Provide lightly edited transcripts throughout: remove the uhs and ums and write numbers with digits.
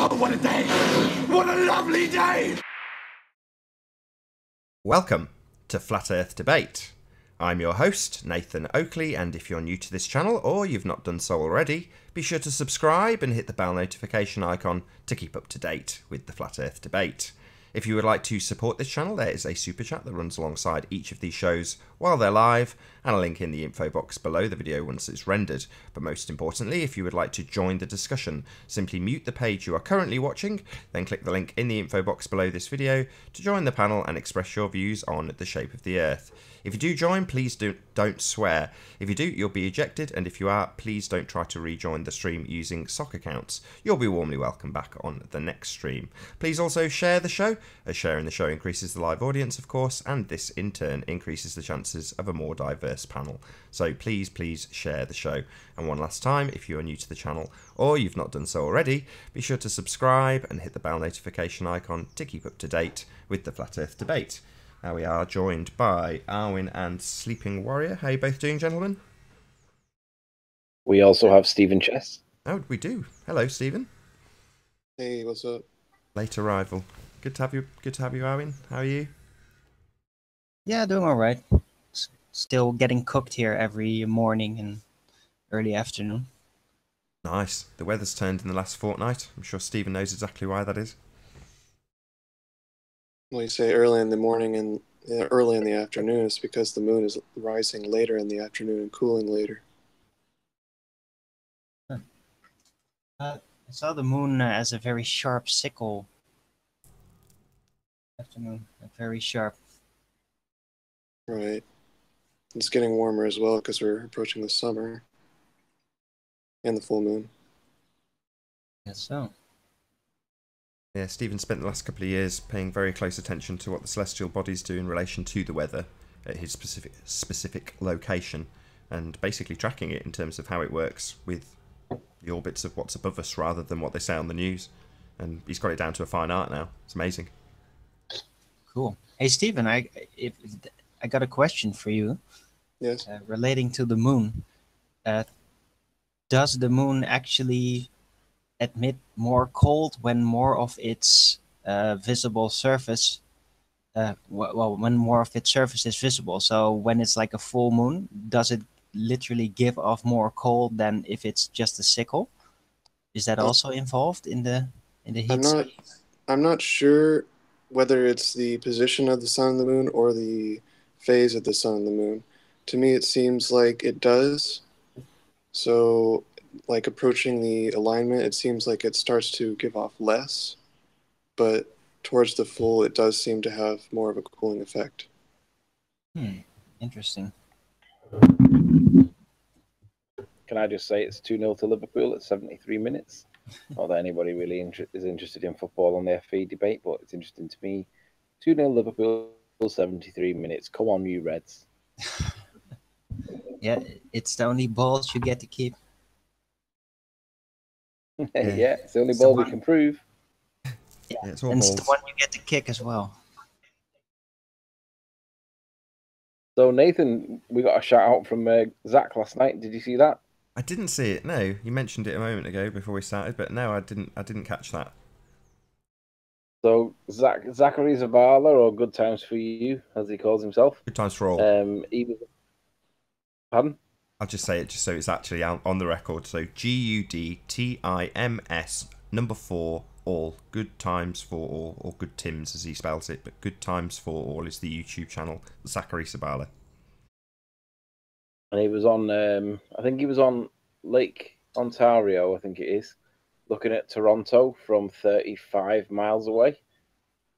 Oh, what a day! What a lovely day! Welcome to Flat Earth Debate. I'm your host, Nathan Oakley, and if you're new to this channel or you've not done so already, be sure to subscribe and hit the bell notification icon to keep up to date with the Flat Earth Debate. If you would like to support this channel, there is a super chat that runs alongside each of these shows while they're live, and a link in the info box below the video once it's rendered. But most importantly, if you would like to join the discussion, simply mute the page you are currently watching, then click the link in the info box below this video to join the panel and express your views on the shape of the Earth. If you do join, please don't swear. If you do, you'll be ejected, and if you are, please don't try to rejoin the stream using sock accounts. You'll be warmly welcome back on the next stream. Please also share the show, as sharing the show increases the live audience, of course, and this in turn increases the chances of a more diverse panel. So please share the show. And one last time, if you are new to the channel or you've not done so already, be sure to subscribe and hit the bell notification icon to keep up to date with the Flat Earth Debate. Now we are joined by Arwin and Sleeping Warrior. How are you both doing, gentlemen? We also have Stephen Chess. Oh, we do. Hello, Stephen. Hey, what's up? Late arrival. Good to have you, Arwin. How are you? Yeah, doing all right. Still getting cooked here every morning and early afternoon. Nice. The weather's turned in the last fortnight. I'm sure Stephen knows exactly why that is. Well, you say early in the morning and early in the afternoon. It's because the moon is rising later in the afternoon and cooling later. I saw the moon as a very sharp sickle. Afternoon, very sharp. Right. It's getting warmer as well because we're approaching the summer and the full moon. Yes, so. Yeah, Stephen spent the last couple of years paying very close attention to what the celestial bodies do in relation to the weather at his specific location, and basically tracking it in terms of how it works with the orbits of what's above us rather than what they say on the news. And he's got it down to a fine art now. It's amazing. Cool. Hey, Stephen, I got a question for you. Yes. Relating to the moon. Does the moon actually emit more cold when more of its visible surface, when more of its surface is visible? So when it's like a full moon, does it literally give off more cold than if it's just a sickle? Is that also involved in the heat? I'm not sure whether it's the position of the sun and the moon or the phase of the sun and the moon. To me, it seems like it does. So, like approaching the alignment, it seems like it starts to give off less, but towards the full, it does seem to have more of a cooling effect. Interesting. Can I just say it's 2-0 to Liverpool at 73 minutes? Not that anybody really is interested in football on the FA debate, but it's interesting to me. 2-0 Liverpool, 73 minutes. Come on, you Reds. Yeah, it's the only balls you get to keep. Yeah, it's the only ball we can prove. Yeah, it's all and it's balls. the one you get to kick as well. So, Nathan, we got a shout out from Zach last night. Did you see that? I didn't see it. No, you mentioned it a moment ago before we started, but no, I didn't catch that. So, Zachary Zavala, or Good Times for You, as he calls himself. Good times for all. Pardon? I'll just say it just so it's actually on the record. So GUDTIMS number 4 all. Good times for all, or Good Tims as he spells it, but Good Times for All is the YouTube channel. Zachary Sabala. And he was on, I think he was on Lake Ontario, I think it is, looking at Toronto from 35 miles away.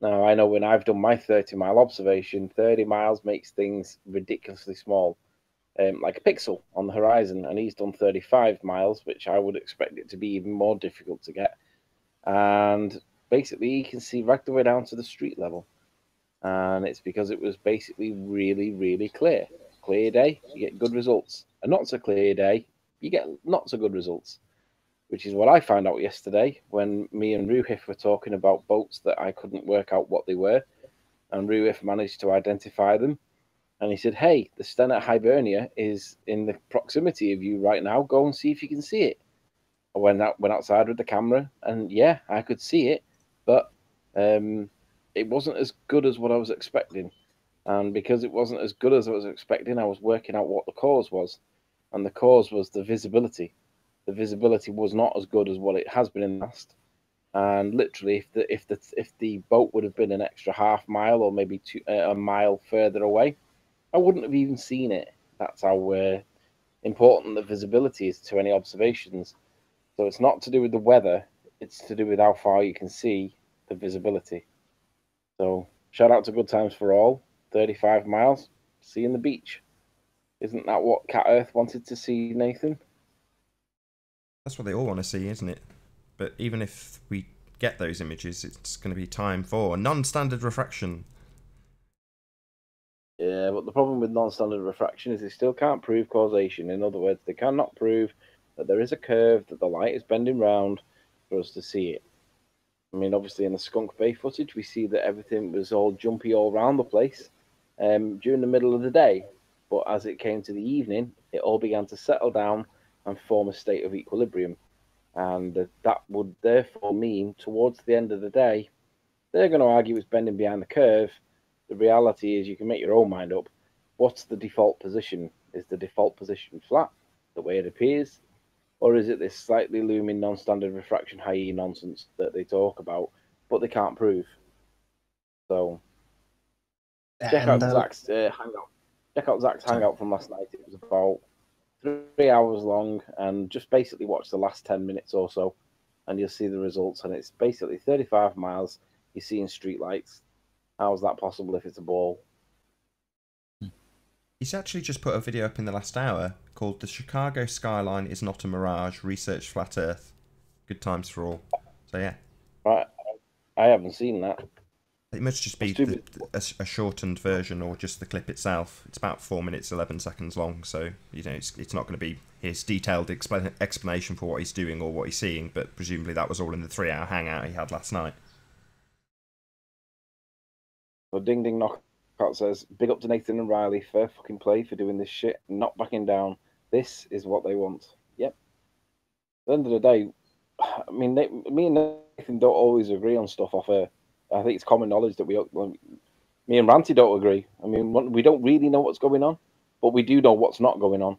Now, I know when I've done my 30-mile observation, 30 miles makes things ridiculously small, like a pixel on the horizon, and he's done 35 miles, which I would expect it to be even more difficult to get. And basically, you can see right the way down to the street level. And it's because it was basically really, really clear. Clear day, you get good results. A not so clear day, you get not so good results, which is what I found out yesterday when me and Ruhif were talking about boats that I couldn't work out what they were, and Ruhif managed to identify them. And he said, hey, the Sten at Hibernia is in the proximity of you right now. Go and see if you can see it. I went outside with the camera, and yeah, I could see it, but it wasn't as good as what I was expecting. And because it wasn't as good as I was expecting, I was working out what the cause was, and the cause was the visibility. The visibility was not as good as what it has been in the past. And literally, if the boat would have been an extra half mile or maybe a mile further away, I wouldn't have even seen it. That's how important the visibility is to any observations. So it's not to do with the weather; it's to do with how far you can see the visibility. So shout out to Good Times for All, 35 miles, seeing the beach. Isn't that what Cat Earth wanted to see, Nathan? That's what they all want to see, isn't it? But even if we get those images, it's going to be time for non-standard refraction. Yeah, but the problem with non-standard refraction is they still can't prove causation. In other words, they cannot prove that there is a curve that the light is bending round for us to see it. I mean, obviously in the Skunk Bay footage, we see that everything was all jumpy all around the place during the middle of the day. But as it came to the evening, it all began to settle down and form a state of equilibrium. And that would therefore mean towards the end of the day, they're going to argue it's bending behind the curve. The reality is you can make your own mind up. What's the default position? Is the default position flat, the way it appears? Or is it this slightly looming non-standard refraction high nonsense that they talk about, but they can't prove? So check And out Zach's hangout. Check out Zach's sorry. hangout from last night. It was about 3 hours long, and just basically watch the last 10 minutes or so, and you'll see the results. And it's basically 35 miles. You're seeing streetlights. How is that possible if it's a ball? He's actually just put a video up in the last hour called "The Chicago Skyline is Not a Mirage. Research Flat Earth." Good times for all. So yeah. Right, I haven't seen that. It must just be a shortened version or just the clip itself. It's about 4 minutes 11 seconds long, so it's not going to be his detailed explanation for what he's doing or what he's seeing, but presumably that was all in the 3-hour hangout he had last night. So Ding Ding Knockout says, big up to Nathan and Riley, fair fucking play for doing this shit, not backing down. This is what they want. Yep. At the end of the day, I mean, me and Nathan don't always agree on stuff off air. I think it's common knowledge that me and Ranty don't agree. I mean, we don't really know what's going on, but we do know what's not going on,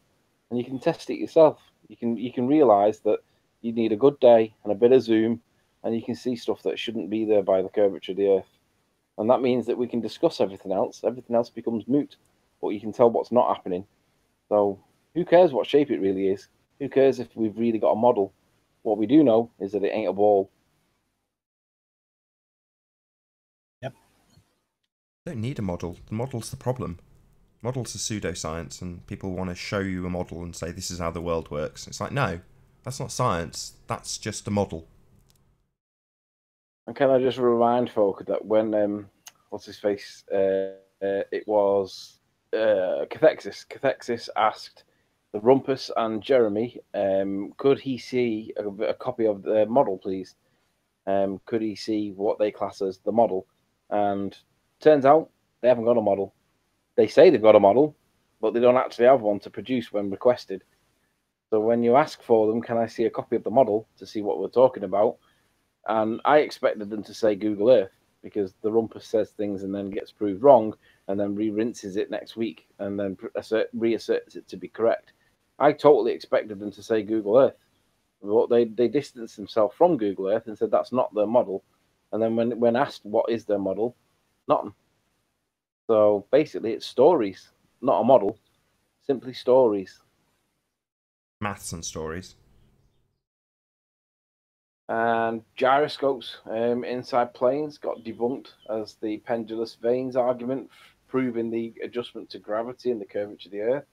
and you can test it yourself. You can realize that you need a good day and a bit of zoom, and you can see stuff that shouldn't be there by the curvature of the Earth, and that means that we can discuss everything else. Everything else becomes moot, but you can tell what's not happening. So who cares what shape it really is? Who cares if we've really got a model? What we do know is that it ain't a ball. Don't need a model. The model's the problem. Models are pseudoscience, and people want to show you a model and say this is how the world works. It's like, no, that's not science. That's just a model. And can I just remind folk that when what's his face? It was Cathexis asked the Rumpus and Jeremy, could he see a copy of the model, please? Could he see what they class as the model? And turns out they haven't got a model. They say they've got a model, but they don't actually have one to produce when requested. So when you ask for them, can I see a copy of the model to see what we're talking about? And I expected them to say Google Earth, because the Rumpus says things and then gets proved wrong and then re-rinses it next week and then reasserts it to be correct. I totally expected them to say Google Earth. But they distanced themselves from Google Earth and said that's not their model. And then when asked what is their model, nothing. So basically it's stories, not a model, simply stories. Maths and stories. And gyroscopes inside planes got debunked as the pendulous vanes argument, proving the adjustment to gravity and the curvature of the Earth.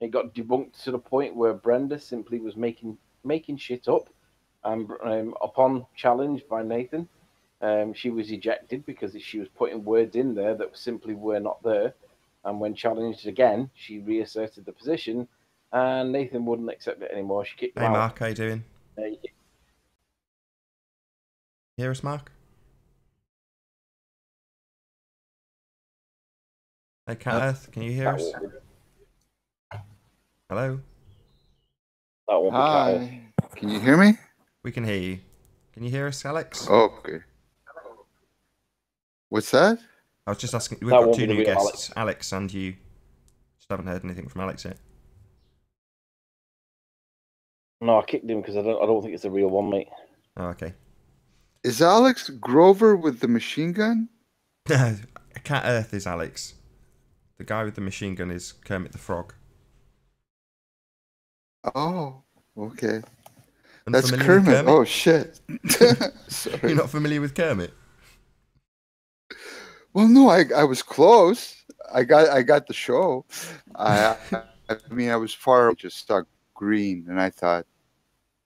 It got debunked to the point where Brenda simply was making shit up, and upon challenge by Nathan, she was ejected because she was putting words in there that simply were not there. And when challenged again, she reasserted the position, and Nathan wouldn't accept it anymore. She kicked him out. Hey Mark, how you doing? Hear us, Mark? Hey Cat Earth, can you hear us? Hello? That won't be Cat Earth. Hi. Can you hear me? We can hear you. Can you hear us, Alex? Okay. What's that? I was just asking. We've That got won't two be the new real guests, Alex and you. Just haven't heard anything from Alex yet. No, I kicked him because I don't think it's a real one, mate. Oh, okay. Is Alex Grover with the machine gun? No, Cat Earth is Alex. The guy with the machine gun is Kermit the Frog. Oh, okay. That's Unfamiliar with Kermit. Kermit? Oh shit. Sorry. You're not familiar with Kermit? Well, no, I was close. I got the show. I mean, I was far just stuck green, and I thought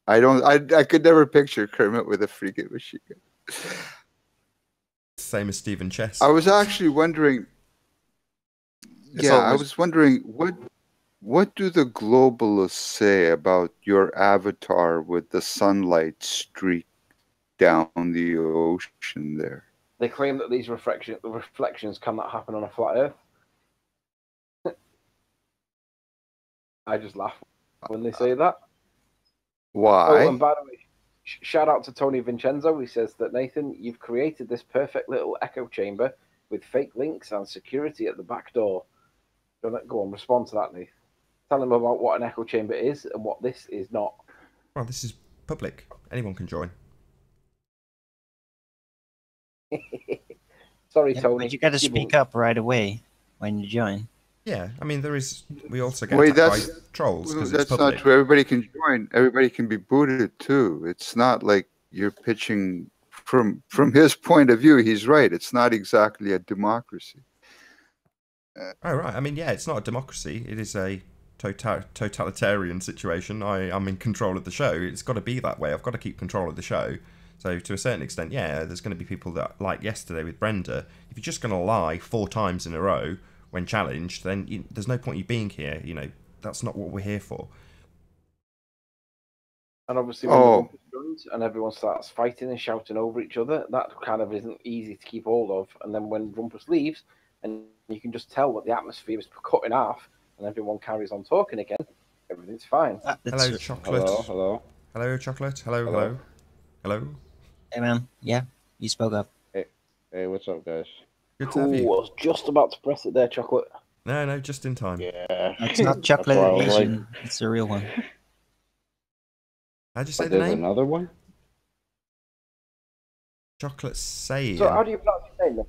I could never picture Kermit with a freaking machine gun. Same as Stephen Chess. I was actually wondering. I was wondering what do the globalists say about your avatar with the sunlight streak down the ocean there? They claim that these reflections cannot happen on a flat Earth. I just laugh when they say that. Why? Oh, and by the way, shout out to Tony Vincenzo. He says that, Nathan, you've created this perfect little echo chamber with fake links and security at the back door. Go on, respond to that, Nathan. Tell them about what an echo chamber is and what this is not. Well, this is public. Anyone can join. Sorry, Yeah, Tony. but you got to speak up right away when you join. Yeah, I mean, we also get Wait, attacked by trolls because it's that's public. not true. Everybody can join. Everybody can be booted too. It's not like you're pitching from his point of view. He's right. It's not exactly a democracy. Oh, right. I mean, yeah, it's not a democracy. It is a totalitarian situation. I'm in control of the show. It's got to be that way. I've got to keep control of the show. So to a certain extent, yeah, there's going to be people that, like yesterday with Brenda, if you're just going to lie 4 times in a row when challenged, then there's no point you being here. You know, that's not what we're here for. And obviously, when the rumpus joins and everyone starts fighting and shouting over each other, that kind of isn't easy to keep hold of. And then when Rumpus leaves, and you can just tell that the atmosphere is cut in half, and everyone carries on talking again, everything's fine. Hello, Chocolate. Hello. Hello, Chocolate. Hello. Hey, man. Yeah, you spoke up. Hey, what's up, guys? Good to have you. I was just about to press it there, Chocolate. No, just in time. Yeah. It's not chocolate Asian. It's a real one. How'd you say the name? Another one? Chocolate Say. So how do you pronounce your name then?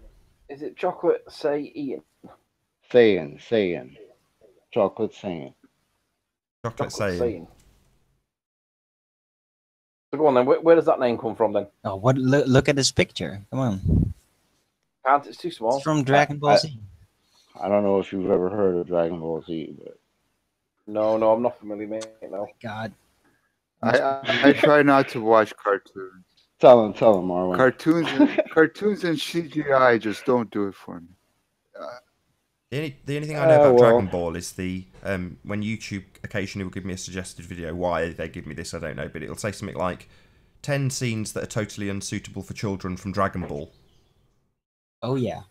Is it Chocolate Say Ian? Saying. Chocolate saying. Chocolate Say. Saying. So go on then. Where does that name come from then? Oh, what? Look at this picture. Come on. Can't. It's too small. It's from Dragon Ball Z. I don't know if you've ever heard of Dragon Ball Z, but No, I'm not familiar, mate. No. God. I try not to watch cartoons. tell him, Marlon. Cartoons and CGI just don't do it for me. The only thing I know about Dragon Ball is when YouTube occasionally will give me a suggested video. Why they give me this, I don't know, but it'll say something like 10 scenes that are totally unsuitable for children from Dragon Ball. Oh, yeah.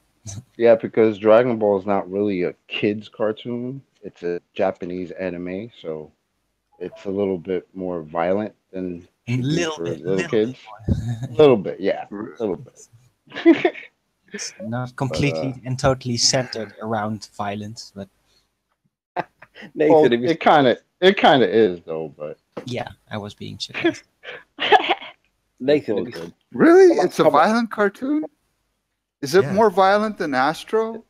Yeah, because Dragon Ball is not really a kid's cartoon. It's a Japanese anime, so it's a little bit more violent than little kids. A little bit, yeah. A little bit. It's not completely and totally centered around violence, but Nathan, Well, it kind of is though, but yeah, I was being serious. Nathan, Really? It's a violent cartoon? Is it Yeah. more violent than Astro?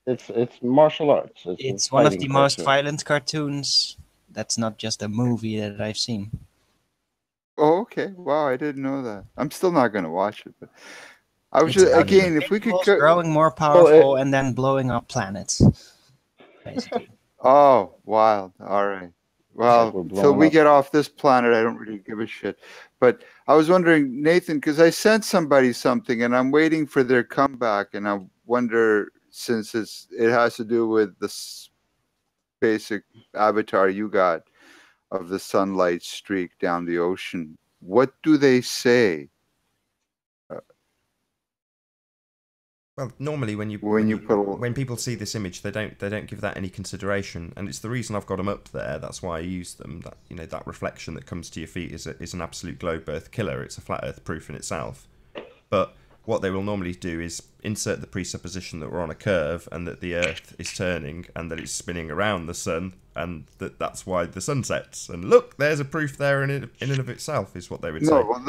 it's martial arts. It's a one of fighting the most cartoon. violent cartoons. That's not just a movie that I've seen. Oh, okay. Wow, I didn't know that. I'm still not going to watch it. But I was It's just, about again, if we could. individuals growing more powerful and then blowing up planets. Basically. Oh, wild. All right. Well, we're till blowing we up. get off this planet, I don't really give a shit. But I was wondering, Nathan, because I sent somebody something and I'm waiting for their comeback, and I wonder, since it has to do with this basic avatar you got of the sunlight streak down the ocean, what do they say? Well, normally when people see this image, they don't give that any consideration, and it's the reason I've got them up there. That's why I use them. That that reflection that comes to your feet is an absolute globe Earth killer. It's a flat Earth proof in itself. But what they will normally do is insert the presupposition that we're on a curve and that the Earth is turning and that it's spinning around the sun and that's why the sun sets. And look, there's a proof there in and of itself, is what they would say. No, well,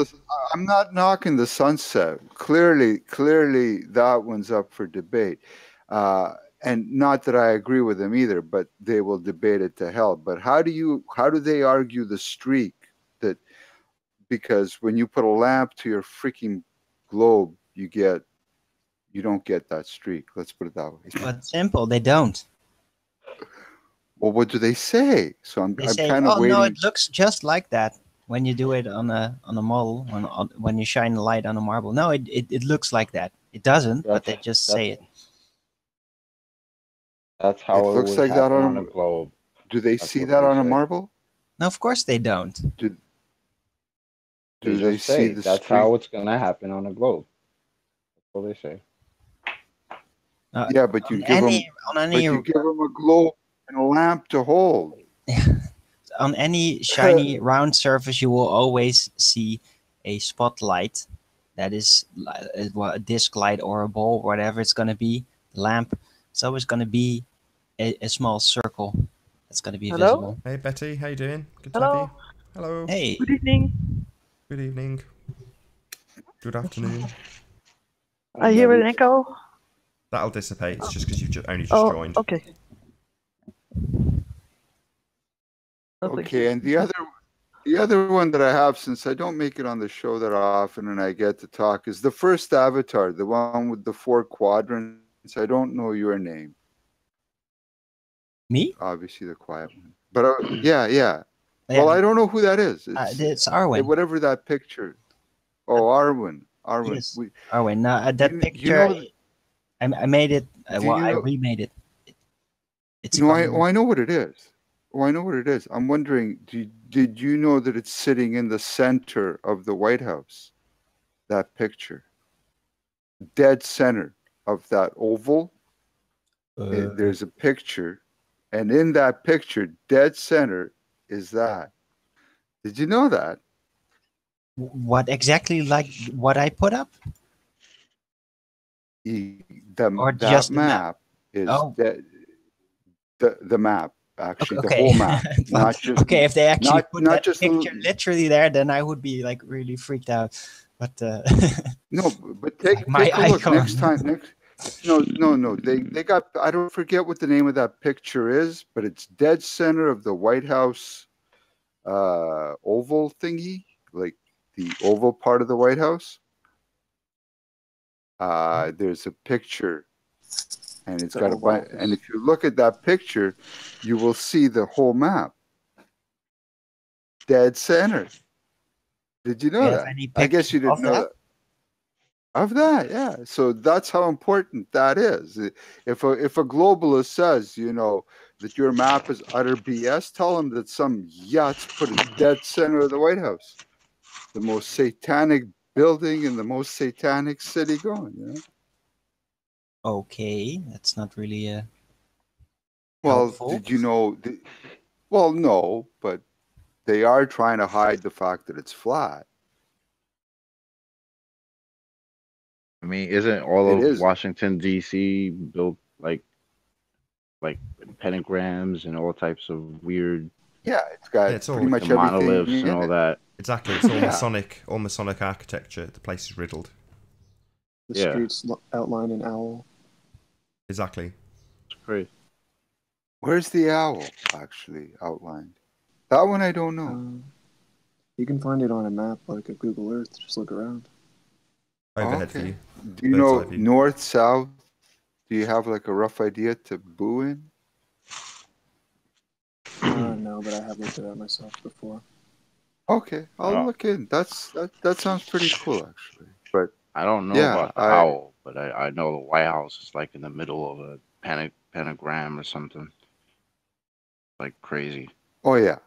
I'm not knocking the sunset. Clearly, that one's up for debate. And not that I agree with them either, but they will debate it to hell. But how do they argue the streak that because when you put a lamp to your freaking globe, you don't get that streak. Let's put it that way. But simple, they don't. Well, what do they say? So I'm say, kind of waiting. No, it looks just like that when you do it on a model, when you shine a light on a marble. No, it looks like that. It doesn't, but they just say it. That's how it looks would like that on a globe. Do they see that on a marble? No, of course they don't. Do they see the That's streak? How it's going to happen on a globe. That's what they say. Yeah, but you give them a globe and a lamp to hold. On any shiny round surface, you will always see a spotlight. That is a disc light or a ball, whatever it's going to be. Lamp. It's always going to be a small circle. It's going to be visible. Hey Betty, how you doing? Good to Hello. have you. Hello. Hey. Good evening. Good evening. Good afternoon. I hear an echo. That'll dissipate. It's just because you've only just joined. Okay. Okay, and the other one that I have, since I don't make it on the show that often and I get to talk, is the first avatar, the one with the 4 quadrants. I don't know your name. Me? Obviously the quiet one. But yeah. Well, I don't know who that is. It's Arwen. Whatever that picture. Oh, Arwen. Yes. Arwen. No, that picture. I made it. I remade it. It's. I know what it is. Oh, I know what it is. I'm wondering, did you know that it's sitting in the center of the White House? That picture, dead center of that oval. There's a picture, and in that picture, dead center is that. Did you know that? What exactly like what I put up? That map is the map. Actually, the whole map, not just. Okay, if they actually put that just picture literally there, then I would be like really freaked out. But no, but take a look next time. No. They got. I don't forget what the name of that picture is, but it's dead center of the White House oval thingy, like the oval part of the White House. There's a picture. And it's got and if you look at that picture, you will see the whole map. Dead center. Did you know that? I guess you didn't know that. Of that, yeah. So that's how important that is. If a globalist says, that your map is utter BS, tell them that some yachts put it dead center of the White House, the most satanic building in the most satanic city going. Okay, that's not really helpful. Did you know? Well, no, but they are trying to hide the fact that it's flat. I mean, isn't all of Washington D.C. built like pentagrams and all types of weird? Yeah, it's got pretty much everything monoliths and all that. Exactly, it's all Masonic architecture. The place is riddled. The streets outlined in owl. Exactly. It's crazy. Where's the owl actually outlined? That one I don't know. You can find it on a map, like a Google Earth. Just look around. Overhead for you. Do you know north, south? Do you have like a rough idea to boo in? No, but I have looked at that myself before. Okay, I'll look in. That sounds pretty cool actually. But I don't know about the owl, but I know the White House is like in the middle of a pentagram or something. Like crazy. Oh yeah.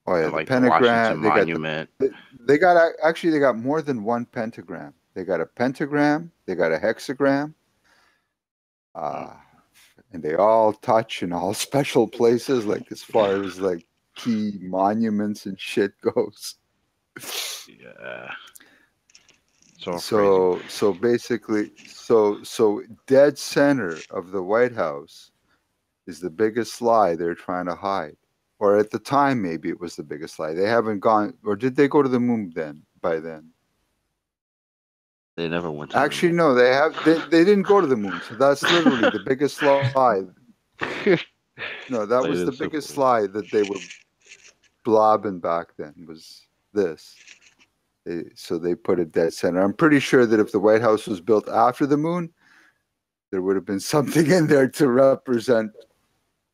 Like the pentagram. The monument. They got more than one pentagram. They got a pentagram. They got a hexagram. And they all touch in all special places, like as far as like key monuments and shit goes. Yeah. So basically, so dead center of the White House is the biggest lie they're trying to hide. Or at the time, maybe it was the biggest lie. They haven't gone, or did they go to the moon then? By then, They never went to actually, no, they have. They didn't go to the moon. So that's literally the biggest lie. No, that was the biggest lie that they were blobbing back then. Was this? So they put a dead center. I'm pretty sure that if the White House was built after the moon, there would have been something in there to represent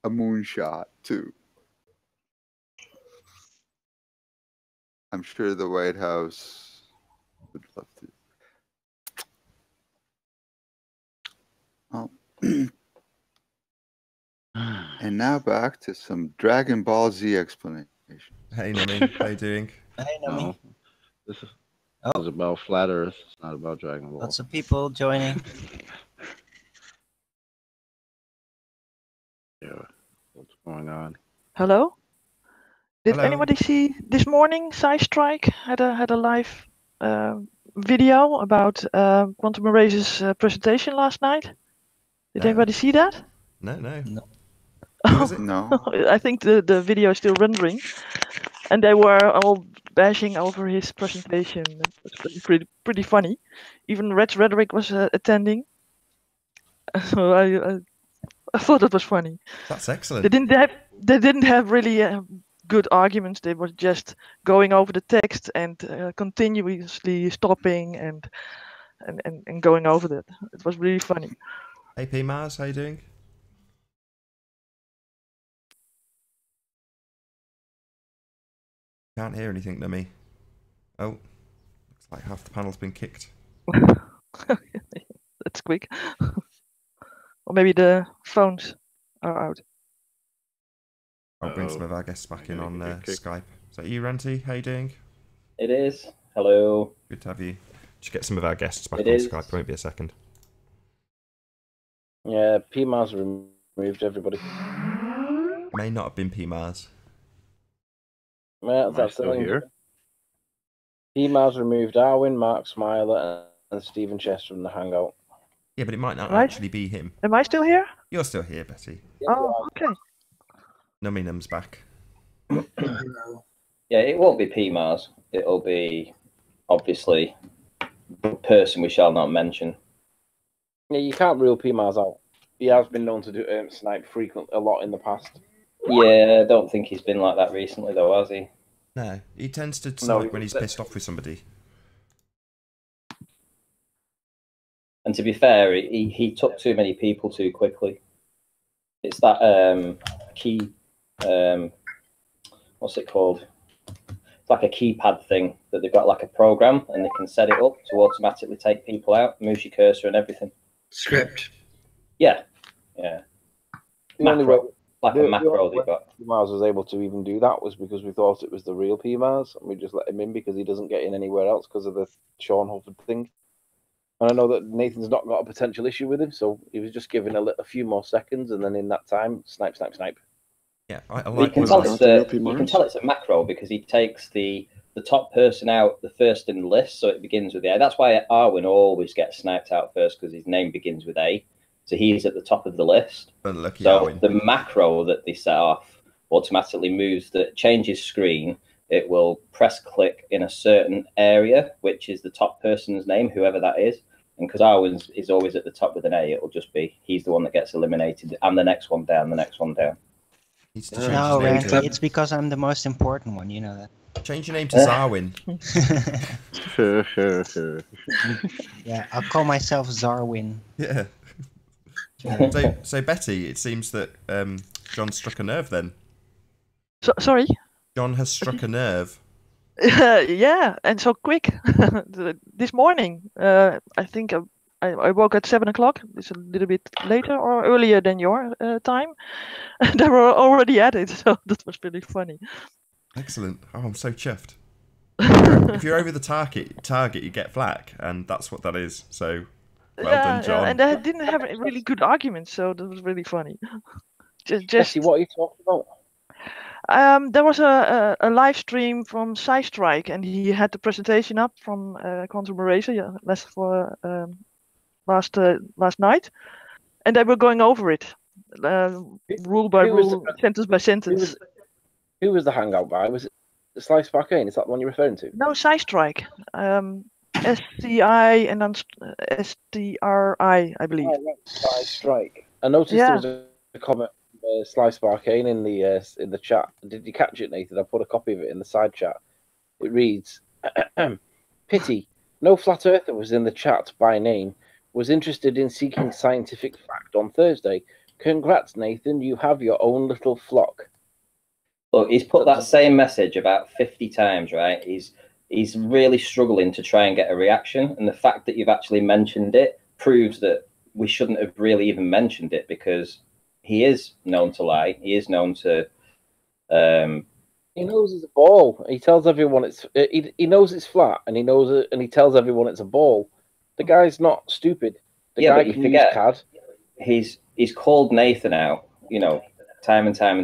a moonshot too. I'm sure the White House would love to. Oh. And now back to some Dragon Ball Z explanation. Hey, Nami, how you doing? Hey, Nami. No, this is about Flat Earth. It's not about Dragon Ball. Lots of people joining. Yeah, what's going on? Hello? Did Hello. anybody see this morning Strike had a live video about Quantum Eras's presentation last night? Did No. anybody see that? No. No. Who was it? No. I think the video is still rendering, and they were all bashing over his presentation. It was pretty funny. Even Red Rhetoric was attending. So I thought it was funny. That's excellent. They didn't have really good arguments. They were just going over the text and continuously stopping and going over that. It was really funny. AP Mars, how you doing? Can't hear anything, Nami. Oh, looks like half the panel's been kicked. That's quick. Or maybe the phones are out. I'll bring some of our guests back in on Skype. Is that you, Ranty? How you doing? It is. Hello. Good to have you. Just get some of our guests back It on is. Skype. Won't be a second. Yeah, PMARS removed everybody. May not have been P Mars. Well, Am I that's still here? PMARS removed Darwin, Mark Smiler, and Stephen Chester from the Hangout. Yeah, but it might not Right. actually be him. Am I still here? You're still here, Betty. Oh, okay. Numinum's back. Yeah, it won't be PMARS. It'll be, obviously, the person we shall not mention. Yeah, you can't rule PMARS out. He has been known to do snipe a lot in the past. Yeah, I don't think he's been like that recently, though, has he? No, he tends to snipe when he's but- pissed off with somebody. And to be fair, he took too many people too quickly. It's that key, what's it called? It's like a keypad thing that they've got like a program and they can set it up to automatically take people out, moves your cursor and everything. Script. Yeah. The only way Macro. Like a macro they've got. PMARS was able to even do that was because we thought it was the real PMARS, and we just let him in because he doesn't get in anywhere else because of the Sean Hufford thing. And I know that Nathan's not got a potential issue with him, so he was just giving a few more seconds, and then in that time, snipe. Yeah, I You like can when tell I- it's a macro because he takes the top person out the first in the list, so it begins with the A. That's why Arwen always gets sniped out first because his name begins with A. So he's at the top of the list. Unlucky So Arwen. the macro that they set off automatically changes screen. It will press click in a certain area, which is the top person's name, whoever that is. And because Arwen is always at the top with an A, it'll just be he's the one that gets eliminated, and the next one down, the next one down. Needs to change No, his name Randy, to, it's because I'm the most important one. You know that. change your name to Zarwin. Yeah, I'll call myself Zarwin. Yeah. So Betty, it seems that John struck a nerve then. Sorry. John has struck a nerve. Yeah, and so quick. This morning, I think I woke at 7 o'clock. It's a little bit later or earlier than your time. And they were already at it, so that was really funny. Excellent. Oh, I'm so chuffed. If you're over the target, you get flak, and that's what that is. So Well done, John. And they didn't have a really good arguments, so that was really funny. Just Jesse, what are you talking about? there was a live stream from Strike, and he had the presentation up from Quantum Eraser, last night, and they were going over it, rule by rule, sentence by sentence. Who was the hangout by? Was it Slice Arcane? Is that the one you're referring to? No, Strike. SCI and then STRI, I believe. Oh, right. Slice Strike. I noticed there was a comment from Slice Arcane in the chat. Did you catch it, Nathan? I put a copy of it in the side chat. It reads, "Pity, no flat earther was in the chat by name. Was interested in seeking scientific fact on Thursday. Congrats, Nathan. You have your own little flock." Look, he's put that same message about 50 times, right? He's really struggling to try and get a reaction, and the fact that you've actually mentioned it proves that we shouldn't have really even mentioned it, because he is known to lie. He is known to. He knows it's a ball. He tells everyone it's. He knows it's flat, and he knows it, and he tells everyone it's a ball. The guy's not stupid. The guy but you can forget, use CAD. He's called Nathan out, time and time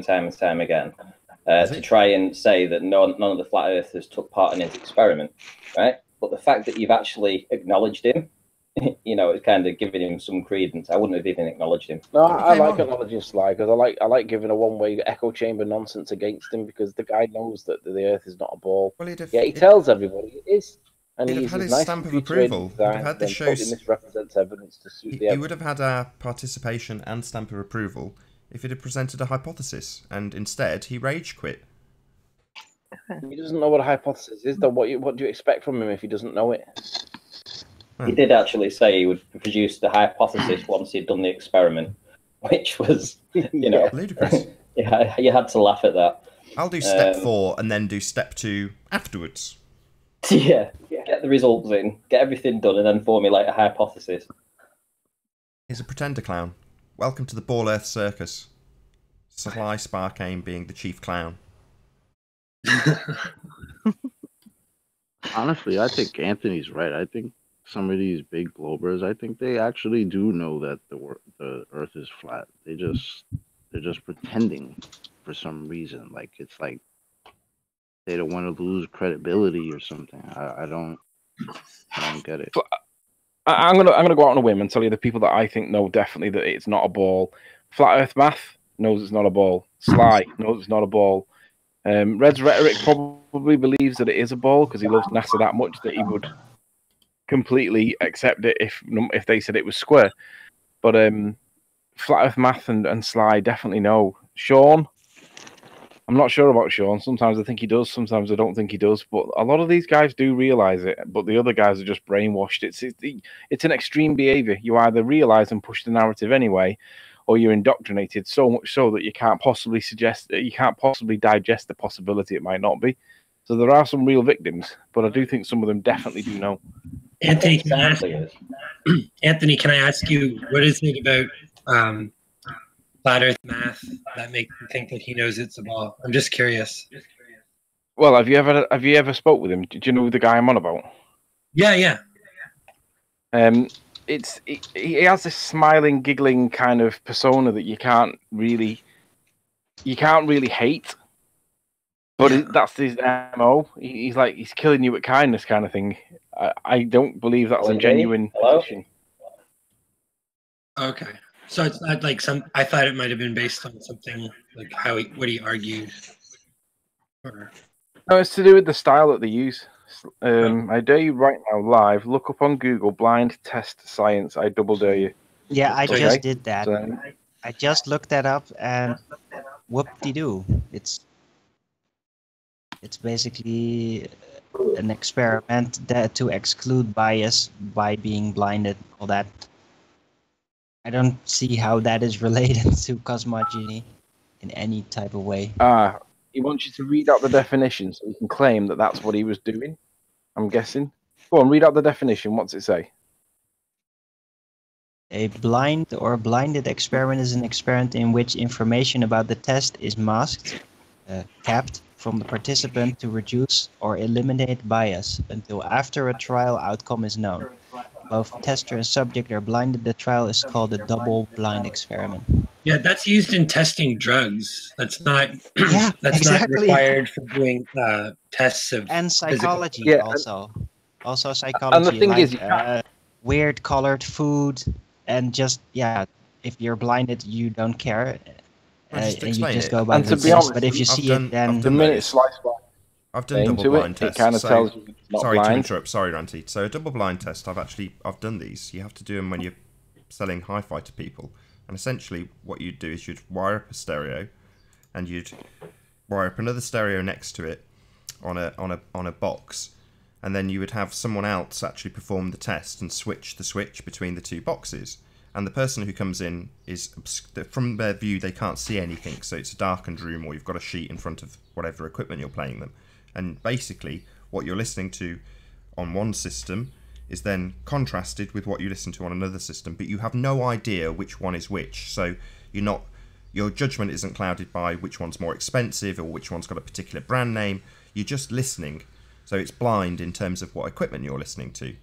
again, to try and say that none of the flat earthers took part in his experiment, right? But the fact that you've actually acknowledged him, it's kind of giving him some credence. I wouldn't have even acknowledged him. No, I like acknowledging Sly, because I like giving a one-way echo chamber nonsense against him, because the guy knows that the Earth is not a ball. Well, he tells everybody it is. And he'd have had his stamp of approval. He'd have had the show's. Misrepresents evidence to suit the he would have had our participation and stamp of approval if it had presented a hypothesis, and instead he rage quit. He doesn't know what a hypothesis is, though. What do you expect from him if he doesn't know it? He did actually say he would produce the hypothesis once he'd done the experiment, which was, ludicrous. Yeah, you had to laugh at that. I'll do step 4 and then do step 2 afterwards. Yeah, get the results in, get everything done, and then formulate a hypothesis. He's a pretender clown. Welcome to the Ball Earth Circus. Sly Sparkane being the chief clown. Honestly, I think Anthony's right. I think some of these big globers, I think they actually do know that the Earth is flat. They're just pretending for some reason. Like it's like they don't want to lose credibility or something. I don't get it. I'm gonna go out on a whim and tell you the people that I think know definitely that it's not a ball. Flat Earth Math knows it's not a ball. Sly knows it's not a ball. Red's Rhetoric probably believes that it is a ball because he loves NASA that much that he would completely accept it if they said it was square. But Flat Earth Math and Sly definitely know. Sean, I'm not sure about Sean. Sometimes I think he does, sometimes I don't think he does. But a lot of these guys do realise it, but the other guys are just brainwashed. It's an extreme behaviour. You either realise and push the narrative anyway, or you're indoctrinated so much so that you can't possibly digest the possibility it might not be. So there are some real victims, but I do think some of them definitely do know. Anthony, can I ask you, what is it about Flat Earth Math that makes you think that he knows it's a ball? I'm just curious. Well, have you ever spoke with him? Did you know the guy I'm on about? Yeah. He has this smiling, giggling kind of persona that you can't really hate. But that's his MO. He's killing you with kindness, kind of thing. I don't believe that's a genuine position. Okay, so it's not like I thought it might have been based on something like what he argued. No, it's to do with the style that they use. I dare you right now, live, look up on Google blind test science. I double dare you. Yeah, I just did that. I just looked that up, and whoop-de-doo. It's basically an experiment to exclude bias by being blinded, all that. I don't see how that is related to cosmogony in any type of way. He wants you to read out the definition so he can claim that that's what he was doing, I'm guessing. Go on, read out the definition. What's it say? A blind or blinded experiment is an experiment in which information about the test is masked, kept from the participant to reduce or eliminate bias until after a trial outcome is known. both tester and subject are blinded, the trial is called a double-blind experiment. Yeah, that's used in testing drugs. That's not. Yeah, that's exactly. not required for doing tests of And psychology Yeah, also. Also psychology. And the thing like, is, you can't. weird colored food, and just if you're blinded, you don't care, Just and you explain just it. go by And the to be taste. honest, But if you I've see done- it, then The minute it slices by I've done double into blind it, tests. it kind of so, tells you it's not sorry to blind. interrupt. Sorry, Ranty. So a double blind test, I've done these. You have to do them when you're selling hi-fi to people. And essentially, what you'd do is you'd wire up a stereo, and you'd wire up another stereo next to it on a box, and then you would have someone else actually perform the test and switch the switch between the two boxes. And the person who comes in is, from their view, they can't see anything, so it's a darkened room, or you've got a sheet in front of whatever equipment you're playing them. And basically, what you're listening to on one system is then contrasted with what you listen to on another system, but you have no idea which one is which. So your judgment isn't clouded by which one's more expensive or which one's got a particular brand name. You're just listening. So it's blind in terms of what equipment you're listening to.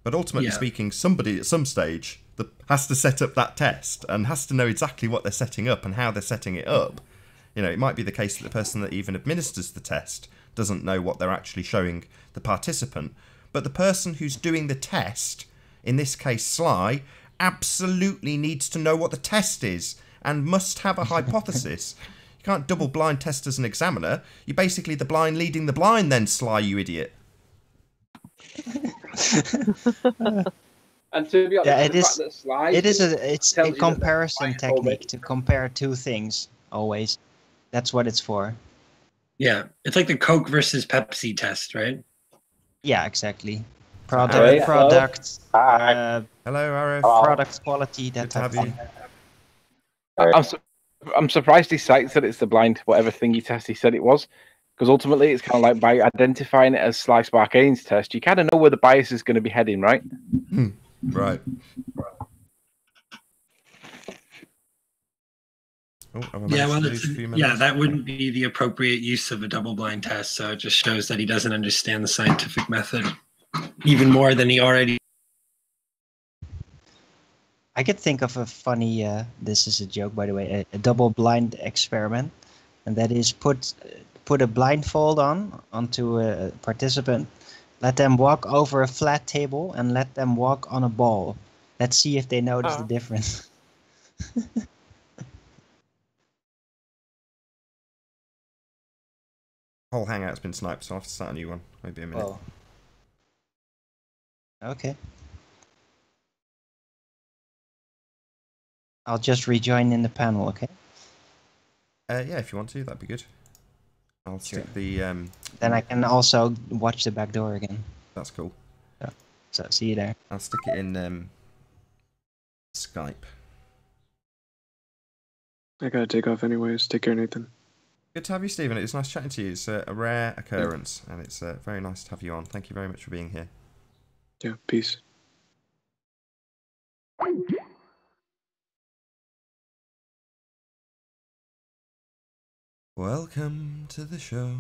But ultimately speaking, somebody at some stage has to set up that test and has to know exactly what they're setting up and how they're setting it up. It might be the case that the person that even administers the test doesn't know what they're actually showing the participant, but the person who's doing the test, in this case Sly, absolutely needs to know what the test is and must have a hypothesis. You can't double blind test as an examiner. You're basically the blind leading the blind then, Sly, you idiot. And to be honest, it is. Fact that Sly It's tells a you that comparison they're blind technique to compare two things. Always, that's what it's for. Yeah, it's like the Coke versus Pepsi test, right? Yeah, exactly. Harry, Product. Hello, Arif. Product quality. That Good to type have of you. thing. I'm surprised he cites that it's the blind whatever thingy test he said it was, because ultimately it's kind of like by identifying it as Sly Sparkane's test, you kind of know where the bias is going to be heading, right? Right. Yeah, well, that wouldn't be the appropriate use of a double-blind test. So it just shows that he doesn't understand the scientific method even more than he already. I could think of a funny. This is a joke, by the way. A double-blind experiment, and that is put a blindfold onto a participant, let them walk over a flat table, and let them walk on a ball. Let's see if they notice the difference. Whole hangout's been sniped, so I'll have to start a new one. Maybe a minute. Oh. Okay. I'll just rejoin in the panel, okay? Yeah, if you want to, that'd be good. I'll stick the... Then I can also watch the back door again. That's cool. So, see you there. I'll stick it in Skype. I gotta take off anyways. Take care, Nathan. Good to have you, Stephen. It was nice chatting to you. It's a rare occurrence, and it's very nice to have you on. Thank you very much for being here. Yeah, peace. Welcome to the show.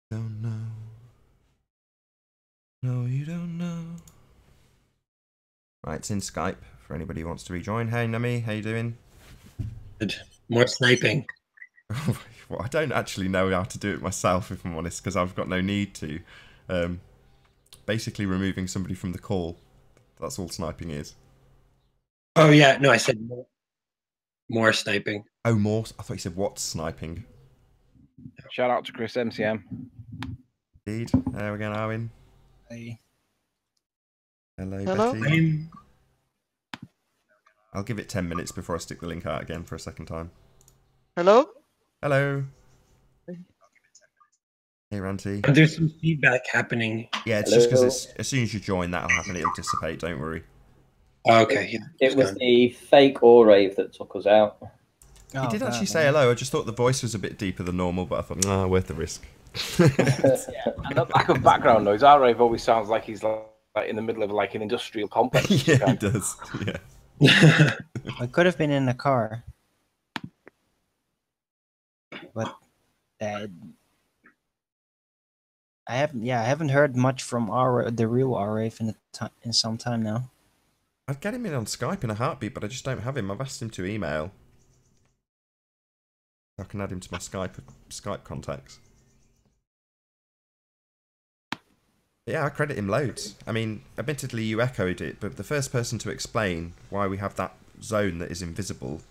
Don't know. No, you don't know. Right, it's in Skype for anybody who wants to rejoin. Hey, Nami, how you doing? Good. More sniping. Well, I don't actually know how to do it myself, if I'm honest, because I've got no need to. Basically removing somebody from the call. That's all sniping is. Oh, yeah. No, I said more sniping. Oh, more? I thought you said what's sniping. Shout out to Chris MCM. Indeed. There again, Arwin. Hey. Hello, Betty. I'll give it 10 minutes before I stick the link out again for a second time. Hello? Hello. Hey, Ranty. There's some feedback happening. Yeah, it's just because as soon as you join, that'll happen. It'll dissipate. Don't worry. Okay. Yeah. It was the fake or rave that took us out. He did actually say hello. I just thought the voice was a bit deeper than normal, but I thought, nah, worth the risk. And the lack of background noise, our rave always sounds like he's like in the middle of like an industrial complex. Yeah, he does. Yeah. I could have been in the car. But I haven't heard much from the real RAF in some time now. I'd get him in on Skype in a heartbeat, but I just don't have him. I've asked him to email. I can add him to my Skype contacts. Yeah, I credit him loads. I mean, admittedly you echoed it, but the first person to explain why we have that zone that is invisible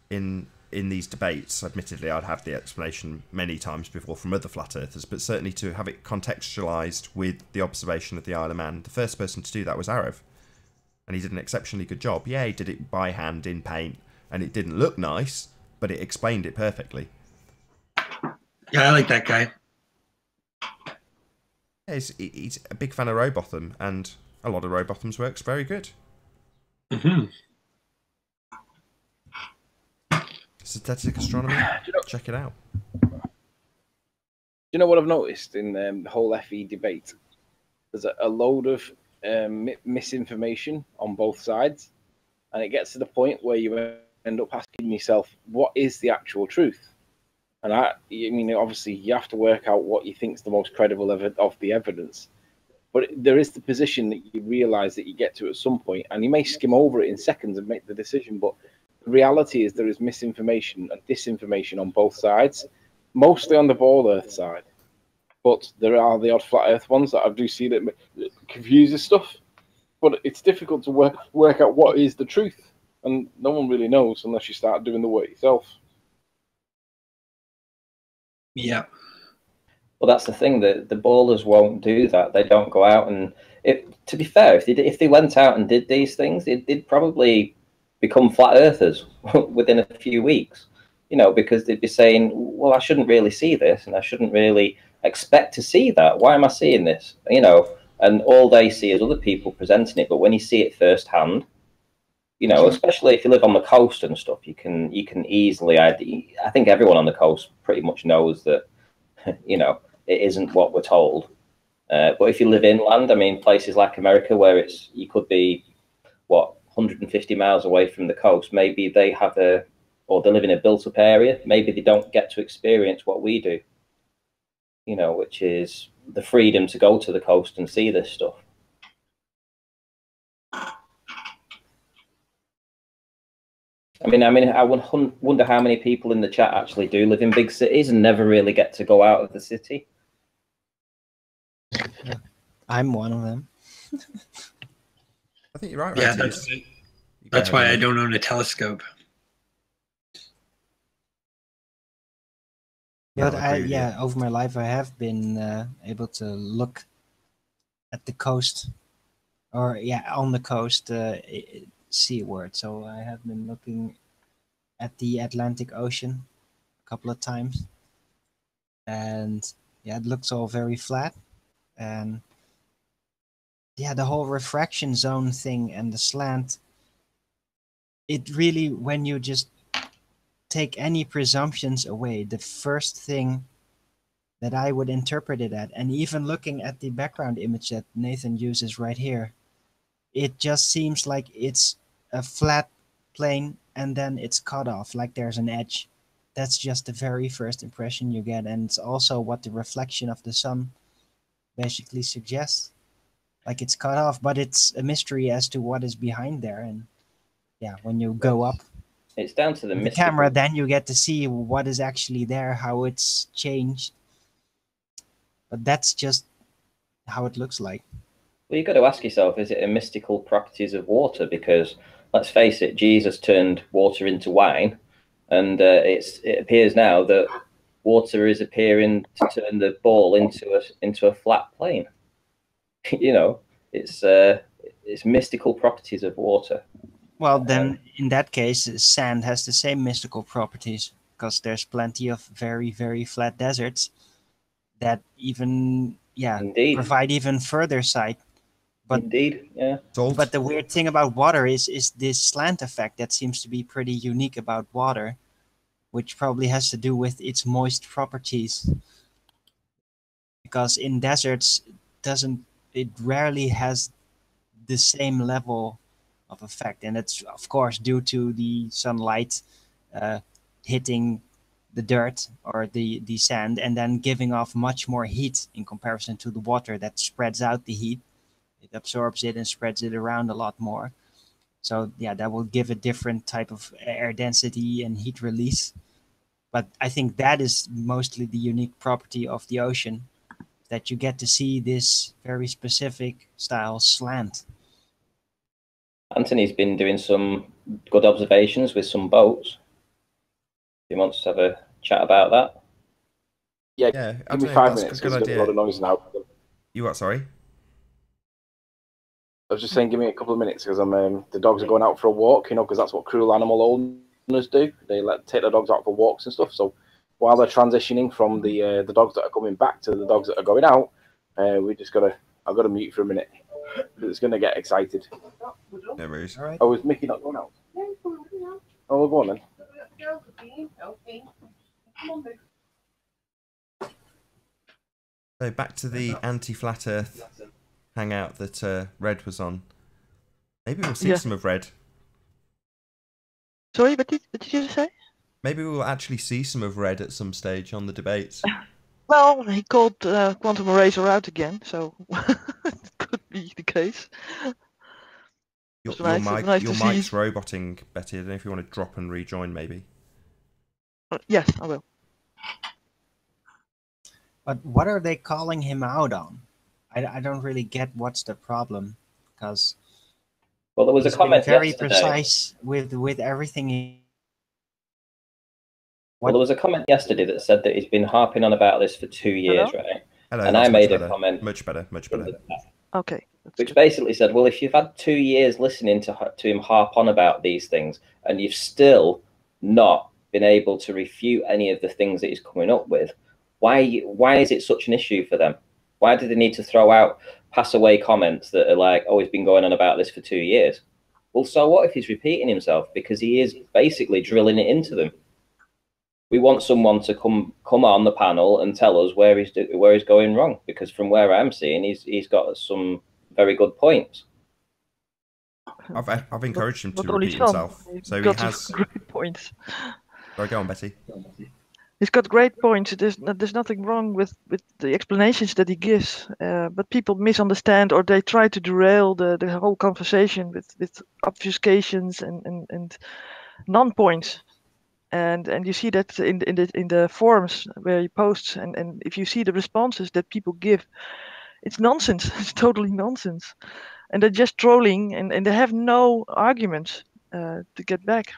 in these debates, admittedly I'd have the explanation many times before from other flat earthers, but certainly to have it contextualised with the observation of the Isle of Man, the first person to do that was Arav. And he did an exceptionally good job. Yeah, he did it by hand in paint, and it didn't look nice, but it explained it perfectly. Yeah, I like that guy. Yeah, he's a big fan of Robotham, and a lot of Robotham's work's very good. Mm-hmm. Synthetic astronomy, check it out. Do you know what I've noticed in the whole FE debate? There's a load of misinformation on both sides, and it gets to the point where you end up asking yourself, what is the actual truth? And I mean, obviously, you have to work out what you think is the most credible of the evidence. But there is the position that you realise that you get to at some point, and you may skim over it in seconds and make the decision. But the reality is there is misinformation and disinformation on both sides, mostly on the ball Earth side. But there are the odd flat Earth ones that I do see that confuses stuff. But it's difficult to work out what is the truth, and no one really knows unless you start doing the work yourself. Yeah. Well, that's the thing, that the ballers won't do that. They don't go out and, to be fair, if they went out and did these things, they'd probably become flat earthers within a few weeks, you know, because they'd be saying, well, I shouldn't really see this, and I shouldn't really expect to see that. Why am I seeing this? You know, and all they see is other people presenting it. But when you see it firsthand, you know, especially if you live on the coast and stuff, you can easily. I think everyone on the coast pretty much knows that, you know, it isn't what we're told. But if you live inland, I mean, places like America where you could be, 150 miles away from the coast, maybe they have or they live in a built-up area. Maybe they don't get to experience what we do, you know, which is the freedom to go to the coast and see this stuff. I mean, I wonder how many people in the chat actually do live in big cities and never really get to go out of the city. I'm one of them. I think you're right. Yeah, that's why I don't own a telescope. Yeah, over my life I have been able to look at the coast, or on the coast, seaward. So I have been looking at the Atlantic Ocean a couple of times, and yeah, it looks all very flat, and yeah, the whole refraction zone thing and the slant, it really, when you just take any presumptions away, the first thing that I would interpret it at, and even looking at the background image that Nathan uses right here, it just seems like it's a flat plane and then it's cut off, like there's an edge. That's just the very first impression you get, and it's also what the reflection of the sun basically suggests. Like it's cut off, but it's a mystery as to what is behind there. And yeah, when you go up, it's down to the camera, then you get to see what is actually there, how it's changed. But that's just how it looks like. Well, you've got to ask yourself, is it a mystical properties of water? Because let's face it, Jesus turned water into wine, and it appears now that water is appearing to turn the ball into a flat plane. You know, it's mystical properties of water. Well, then in that case, sand has the same mystical properties, because there's plenty of very, very flat deserts that even provide even further sight. But indeed, yeah. But the weird thing about water is this slant effect that seems to be pretty unique about water, which probably has to do with its moist properties. Because in deserts, it rarely has the same level of effect, and it's of course due to the sunlight hitting the dirt or the sand, and then giving off much more heat in comparison to the water that spreads out the heat. It absorbs it and spreads it around a lot more. So yeah, that will give a different type of air density and heat release. But I think that is mostly the unique property of the ocean, that you get to see this very specific style slant. Anthony's been doing some good observations with some boats. He wants to have a chat about that. Yeah, give me 5 minutes. That's a good There's idea. a lot of noise now. You what? Sorry. I was just saying, give me a couple of minutes because the dogs are going out for a walk. Because that's what cruel animal owners do. They take their dogs out for walks and stuff. So while they're transitioning from the dogs that are coming back to the dogs that are going out, I've got to mute for a minute. It's going to get excited. No worries. All right. Oh, is Mickey not going out? Oh, we'll go on then. So back to the anti-flat Earth hangout that Red was on. Maybe we'll see some of Red. Sorry, what did you say? Maybe we'll actually see some of Red at some stage on the debates. Well, he called Quantum Eraser out again, so it could be the case. Your Nice to see. mic's roboting, Betty. I don't know if you want to drop and rejoin, maybe. Yes, I will. But what are they calling him out on? I don't really get what's the problem, because well, there was a comment very yesterday. precise with everything. Well, there was a comment yesterday that said that he's been harping on about this for 2 years, Hello? right? Hello, and I made a comment. Much better. Okay. Which basically said, well, if you've had 2 years listening to him harp on about these things, and you've still not been able to refute any of the things that he's coming up with, why is it such an issue for them? Why do they need to throw out pass-away comments that are like, oh, he's been going on about this for 2 years? Well, so what if he's repeating himself? Because he is basically drilling it into them. We want someone to come on the panel and tell us where he's going wrong. Because from where I'm seeing, he's got some very good points. I've encouraged him to Not only repeat some, himself, he's so he got has. some great points. Sorry, go on, Betty. He's got great points. There's nothing wrong with the explanations that he gives, but people misunderstand, or they try to derail the whole conversation with obfuscations and non-points. And you see that in the forums where he posts, and if you see the responses that people give, it's nonsense. It's totally nonsense, and they're just trolling, and they have no arguments to get back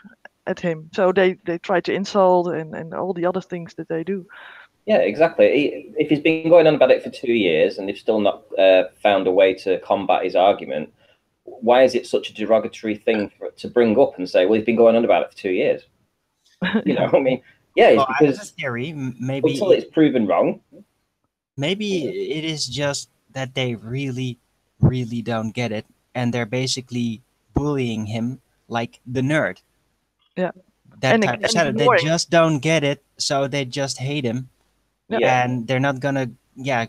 at him. So they try to insult and all the other things that they do. Yeah, exactly. If he's been going on about it for 2 years and they've still not found a way to combat his argument, why is it such a derogatory thing to bring up and say, well, he's been going on about it for 2 years? You know, I mean, yeah, it's because I have a theory. Maybe until it's proven wrong. Maybe it is just that they really, really don't get it, and they're basically bullying him like the nerd. Yeah. That And- type of and setup. They ignoring. just don't get it, so they just hate him, Yeah. and they're not gonna,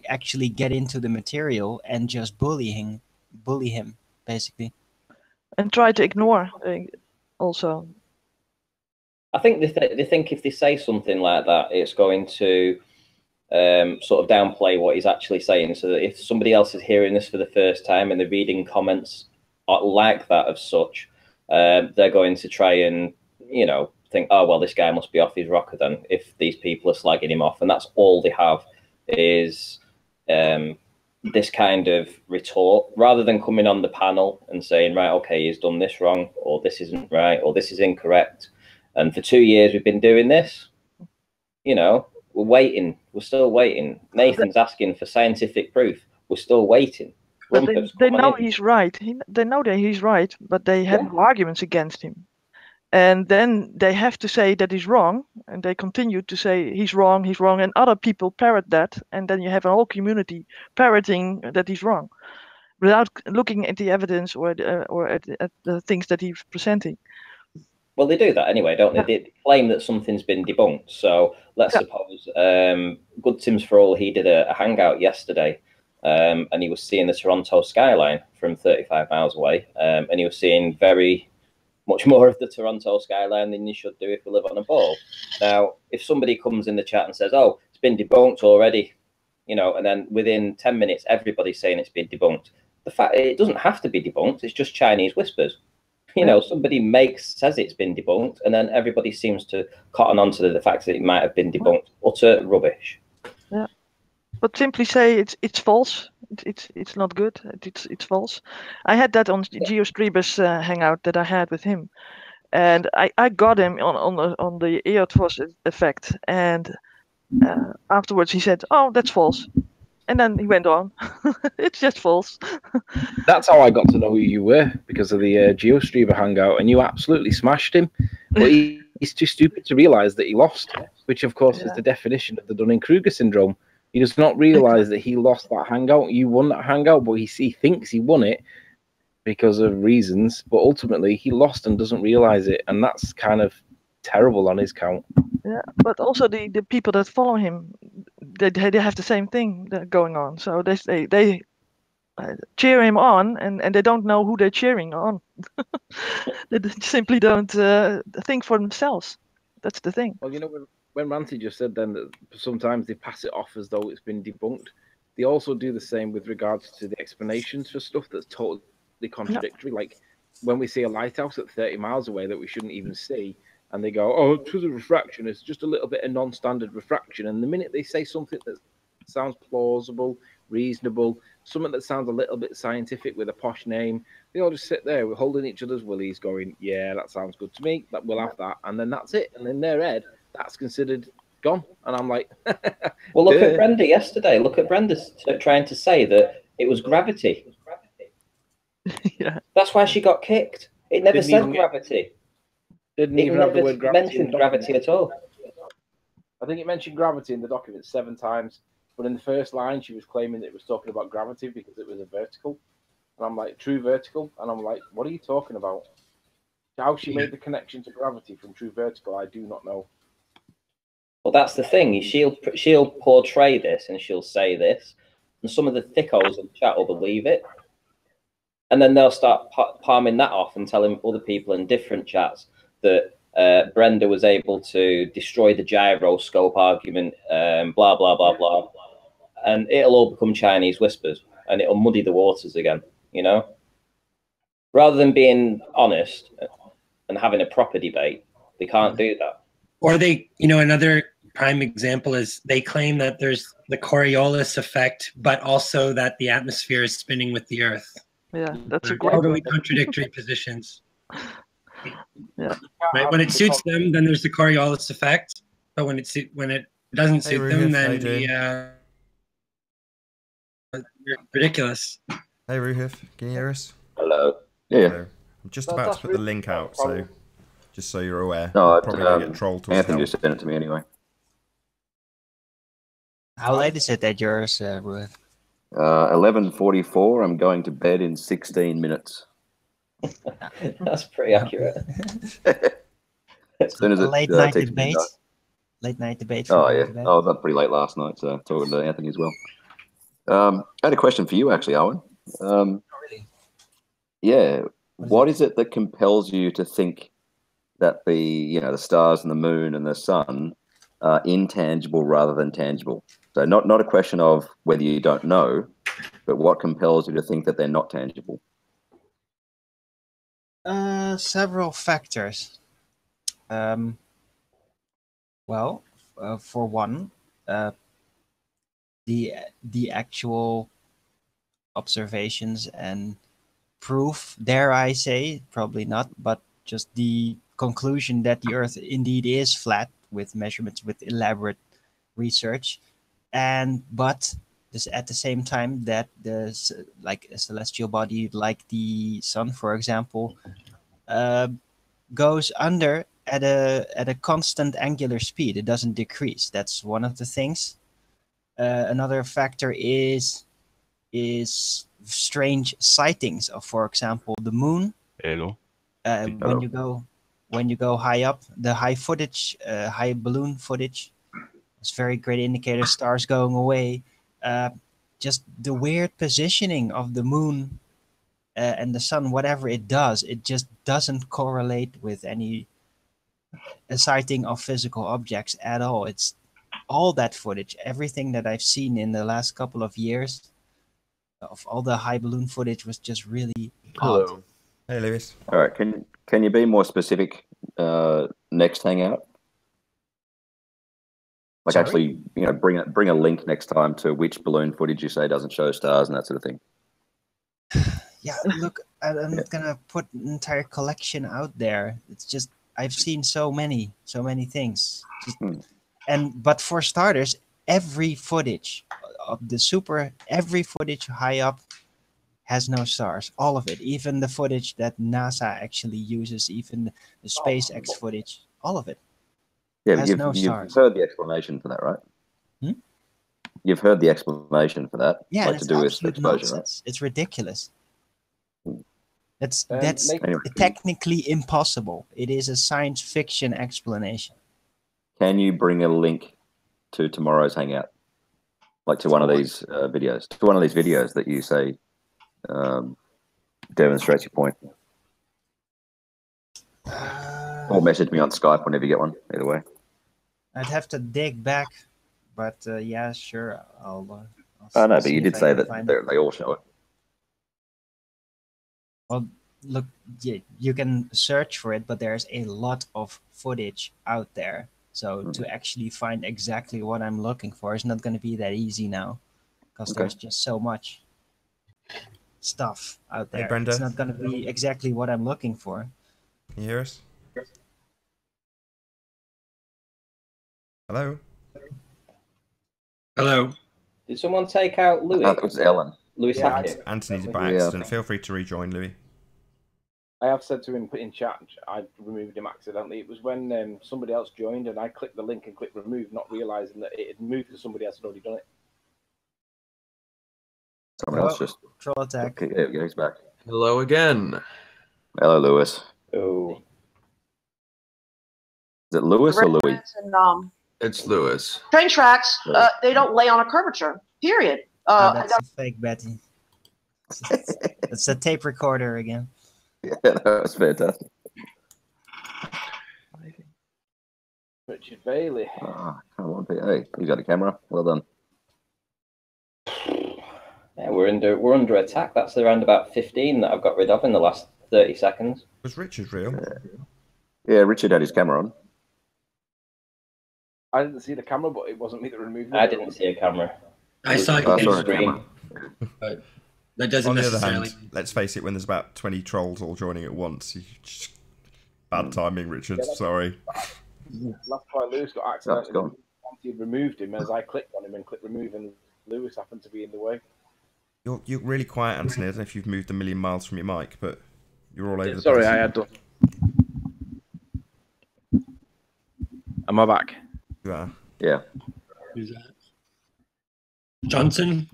actually get into the material and just bully him, basically. And try to ignore also. I think they think if they say something like that, it's going to sort of downplay what he's actually saying. So that if somebody else is hearing this for the first time and they're reading comments like that of such, they're going to try and, you know, think, oh, well, this guy must be off his rocker then, if these people are slagging him off. And that's all they have is this kind of retort, rather than coming on the panel and saying, right, okay, he's done this wrong, or this isn't right, or this is incorrect. And for 2 years we've been doing this. You know, we're waiting. We're still waiting. Nathan's asking for scientific proof. We're still waiting. But they Come on know in. he's right. They know that he's right, but they have no arguments against him. And then they have to say that he's wrong, and they continue to say he's wrong, and other people parrot that, and then you have a whole community parroting that he's wrong, without looking at the evidence or at the things that he's presenting. Well, they do that anyway, don't they? They claim that something's been debunked. So let's suppose Good Tims for All, he did a hangout yesterday, and he was seeing the Toronto skyline from 35 miles away, and he was seeing very much more of the Toronto skyline than you should do if we live on a ball. Now, if somebody comes in the chat and says, "Oh, it's been debunked already," you know, and then within 10 minutes, everybody's saying it's been debunked. The fact it doesn't have to be debunked; it's just Chinese whispers. You know, somebody says it's been debunked, and then everybody seems to cotton on to the fact that it might have been debunked. Utter rubbish. Yeah, but simply say it's false. It's not good. It's false. I had that on Geostribus hangout that I had with him, and I got him on the Eotvos effect, and afterwards he said, "Oh, that's false," and then he went on. It's just false. That's how I got to know who you were, because of the GeoStreamer hangout, and you absolutely smashed him. But he's too stupid to realise that he lost, which of course is the definition of the Dunning-Kruger syndrome. He does not realise that he lost that hangout. You won that hangout, but he thinks he won it because of reasons, but ultimately he lost and doesn't realise it, and that's kind of terrible on his count. Yeah, but also the people that follow him, they have the same thing going on. So they cheer him on, and they don't know who they're cheering on. They simply don't think for themselves. That's the thing. Well, you know, when Ranty just said then that sometimes they pass it off as though it's been debunked, they also do the same with regards to the explanations for stuff that's totally contradictory. Yeah. Like when we see a lighthouse at 30 miles away that we shouldn't even see, and they go, "Oh, to the refraction, it's just a little bit of non-standard refraction." And the minute they say something that sounds plausible, reasonable, something that sounds a little bit scientific with a posh name, they all just sit there holding each other's willies going, "Yeah, that sounds good to me, we'll have that." And then that's it. And in their head, that's considered gone. And I'm like, well, look at Brenda yesterday. Look at Brenda trying to say that it was gravity. Yeah. That's why she got kicked. It never said gravity. Didn't even have the word gravity. Mentioned gravity at all. I think it mentioned gravity in the document 7 times, but in the first line she was claiming that it was talking about gravity because it was a vertical, and I'm like, true vertical, and I'm like, what are you talking about? How she made the connection to gravity from true vertical, I do not know. Well, that's the thing. She'll portray this and she'll say this, and some of the thickos in the chat will believe it, and then they'll start palming that off and telling other people in different chats that Brenda was able to destroy the gyroscope argument, blah, blah, blah, blah. And it'll all become Chinese whispers, and it'll muddy the waters again, you know? Rather than being honest and having a proper debate, they can't do that. Or they, you know, another prime example is they claim that there's the Coriolis effect, but also that the atmosphere is spinning with the Earth. Yeah, that's a great totally contradictory positions. Yeah. Right. When it suits them, then there's the Coriolis effect. But when it doesn't suit them, then ridiculous. Hey Ruhif, can you hear us? Hello. Yeah. Hello. I'm just about to put the link out, so just so you're aware. No, probably gonna get trolled. Anthony just sent it to me anyway. How late is it at yours, Ruhif? 11:44. I'm going to bed in 16 minutes. That's pretty accurate. As soon as it late night debate. Late night debate. Oh yeah. I was up pretty late last night, so talking to Anthony as well. I had a question for you, actually, Owen. Really? Yeah. What is it that compels you to think that the stars and the moon and the sun are intangible rather than tangible? So not a question of whether you don't know, but what compels you to think that they're not tangible? Several factors. Well, for one, the actual observations and proof, dare I say, probably not, but just the conclusion that the Earth indeed is flat with measurements, with elaborate research, but this at the same time that like a celestial body like the sun, for example, goes under at a constant angular speed. It doesn't decrease. That's one of the things. Another factor is strange sightings of, for example, the moon. Hello. When you go high up, the high balloon footage, it's very great indicator. Stars going away. Just the weird positioning of the moon and the sun, whatever it does, it just doesn't correlate with any sighting of physical objects at all. It's all that footage, everything that I've seen in the last couple of years of all the high balloon footage was just really odd. Hello. Hey, Lewis. All right, can you be more specific next hangout? Like Sorry? actually, bring a link next time to which balloon footage you say doesn't show stars and that sort of thing. Yeah, look, I'm not gonna put an entire collection out there. It's just I've seen so many things. But for starters, every footage of every footage high up has no stars. All of it, even the footage that NASA actually uses, even the SpaceX footage, all of it. Yeah, has but no you've stars. heard the explanation for that, right? Hmm? You've heard the explanation for that, Yeah, like and to it's do with absolute exposure, right? nonsense. It's ridiculous. That's Anyway. technically impossible. It is a science fiction explanation. Can you bring a link to tomorrow's hangout, like to one of these videos, that you say demonstrates your point, or message me on Skype whenever you get one. Either way. I'd have to dig back, but yeah, sure. I'll I know, I'll but see you if did I say can that find it. they all show it. Well, look, you can search for it, but there's a lot of footage out there. So to actually find exactly what I'm looking for is not going to be that easy now, because there's just so much stuff out there. Hey, Brenda. It's not going to be exactly what I'm looking for. Can you hear us? Hello? Hello. Did someone take out Louis? That was Ellen. Louis Yeah, Hackett? Anthony did by accident. Feel free to rejoin, Louis. I have said to him in chat, I removed him accidentally. It was when somebody else joined and I clicked the link and clicked remove, not realizing that it had moved because somebody else had already done it. Someone else just troll attack. Okay, there we go, he's back. Hello again. Hello, Lewis. Oh. Is it Lewis or Louis? And, It's Lewis. train tracks, they don't lay on a curvature, period. That's a fake Betty. It's a tape recorder again. Yeah, that was fantastic. Richard Bailey. Oh, come on, Pete. Hey, you got a camera. Well done. Yeah, we're under attack. That's around about 15 that I've got rid of in the last 30 seconds. Was Richard real? Yeah, Richard had his camera on. I didn't see the camera, but it wasn't me that removed it. I didn't see a camera. I saw I saw a it. camera. But that doesn't On the other necessarily. hand, let's face it, when there's about 20 trolls all joining at once, bad timing, Richard. Sorry. That's why Lewis got accidentally removed. He had removed him as I clicked on him and clicked remove, and Lewis happened to be in the way. You're really quiet, Anthony. I don't know if you've moved a million miles from your mic, but you're all over the place. Sorry, I had done. Am I back? You are. Yeah. Who's that? Johnson?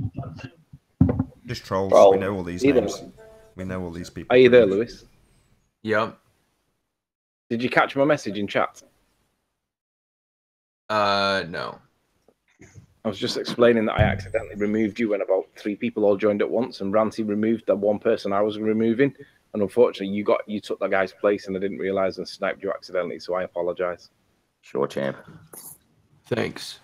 Just trolls. Troll. We know all these Either. names. We know all these people. Are you there, Lewis? Yep. Did you catch my message in chat? No. I was just explaining that I accidentally removed you when about 3 people all joined at once, and Ranty removed that one person I was removing, and unfortunately you took that guy's place, and I didn't realize and sniped you accidentally, so I apologize. Sure, champ. Thanks.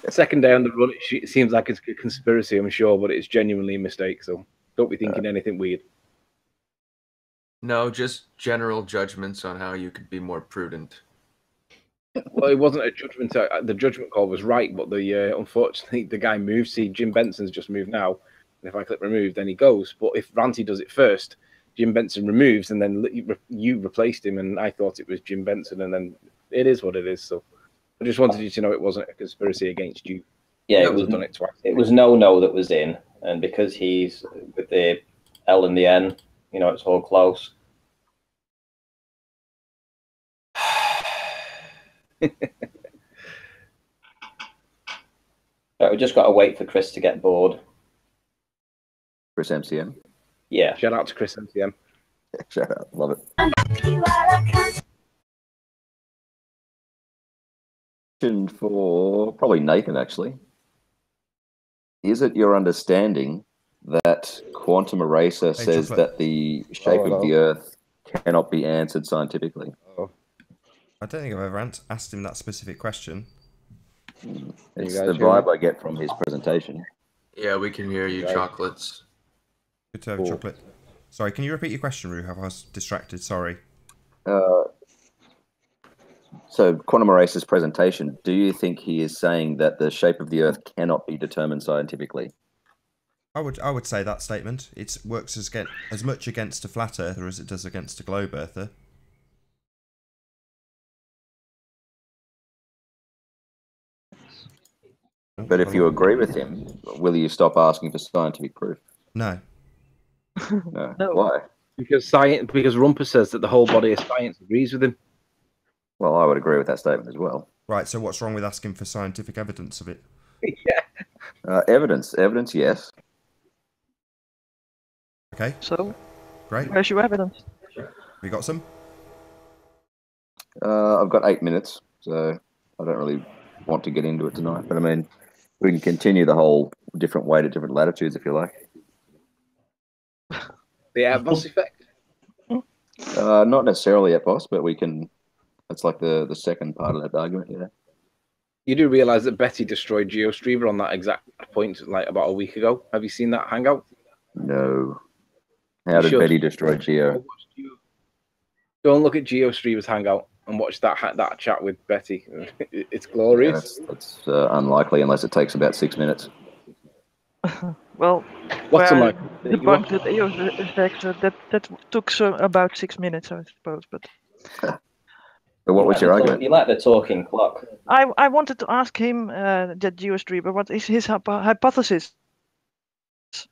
Second day on the run, it seems like it's a conspiracy, I'm sure, but it's genuinely a mistake, so don't be thinking anything weird. No, just general judgments on how you could be more prudent. Well, it wasn't a judgment. The judgment call was right, but unfortunately the guy moved. See, Jim Benson's just moved now, and if I click remove, then he goes. But if Ranty does it first, Jim Benson removes, and then you replaced him, and I thought it was Jim Benson, and then it is what it is. So I just wanted you to know it wasn't a conspiracy against you. Yeah, it was done it twice. It was no that was in, and because he's with the L and the N, it's all close. Right, we just got to wait for Chris to get bored. Chris MCM. Yeah. Shout out to Chris MCM. Shout out. Love it. Question for probably Nathan, actually. Is it your understanding that Quantum Eraser says Chocolate. that the shape of the Earth cannot be answered scientifically. I don't think I've ever asked him that specific question. It's the vibe I get from his presentation. Yeah, we can hear you, chocolates. Good to have chocolate. Sorry, can you repeat your question, Rue? I was distracted, sorry. So, Quantum Eraser's presentation, do you think he is saying that the shape of the Earth cannot be determined scientifically? I would say that statement. It works as much against a flat earther as it does against a globe earther. But if you agree with him, will you stop asking for scientific proof? No. No. No. Why? Because Rumpus says that the whole body of science agrees with him. Well, I would agree with that statement as well. Right, so what's wrong with asking for scientific evidence of it? Yeah. Evidence, yes. Okay. So, great. Where's your evidence? We got some? I've got 8 minutes, so I don't really want to get into it tonight. But I mean, we can continue the whole different weight at different latitudes if you like. The air-boss effect? Not necessarily at boss, but we can. That's like the second part of that argument, yeah. You do realise that Betty destroyed GeoStreamer on that exact point, like about a week ago. Have you seen that hangout? No. How did Betty destroy Geo? Go and look at GeoStreamer's hangout and watch that chat with Betty. It's glorious. Yeah, that's unlikely unless it takes about 6 minutes. Well, What's unlikely? Debunked the EOS effect. That took about 6 minutes, I suppose. But what was your argument? You like the talking clock. I wanted to ask him, that GeoStreamer, what is his hypothesis?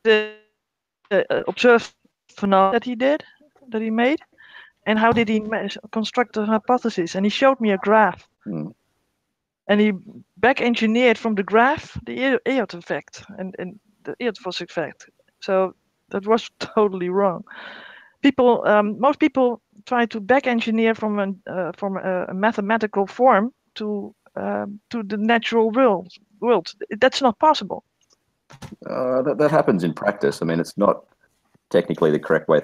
The observed phenomena that he made, and how did he construct the hypothesis? And he showed me a graph, and he back engineered from the graph the EOT effect and the EOT effect. So that was totally wrong. Most people try to back engineer from a mathematical form to the natural world. That's not possible. That happens in practice. I mean, it's not technically the correct way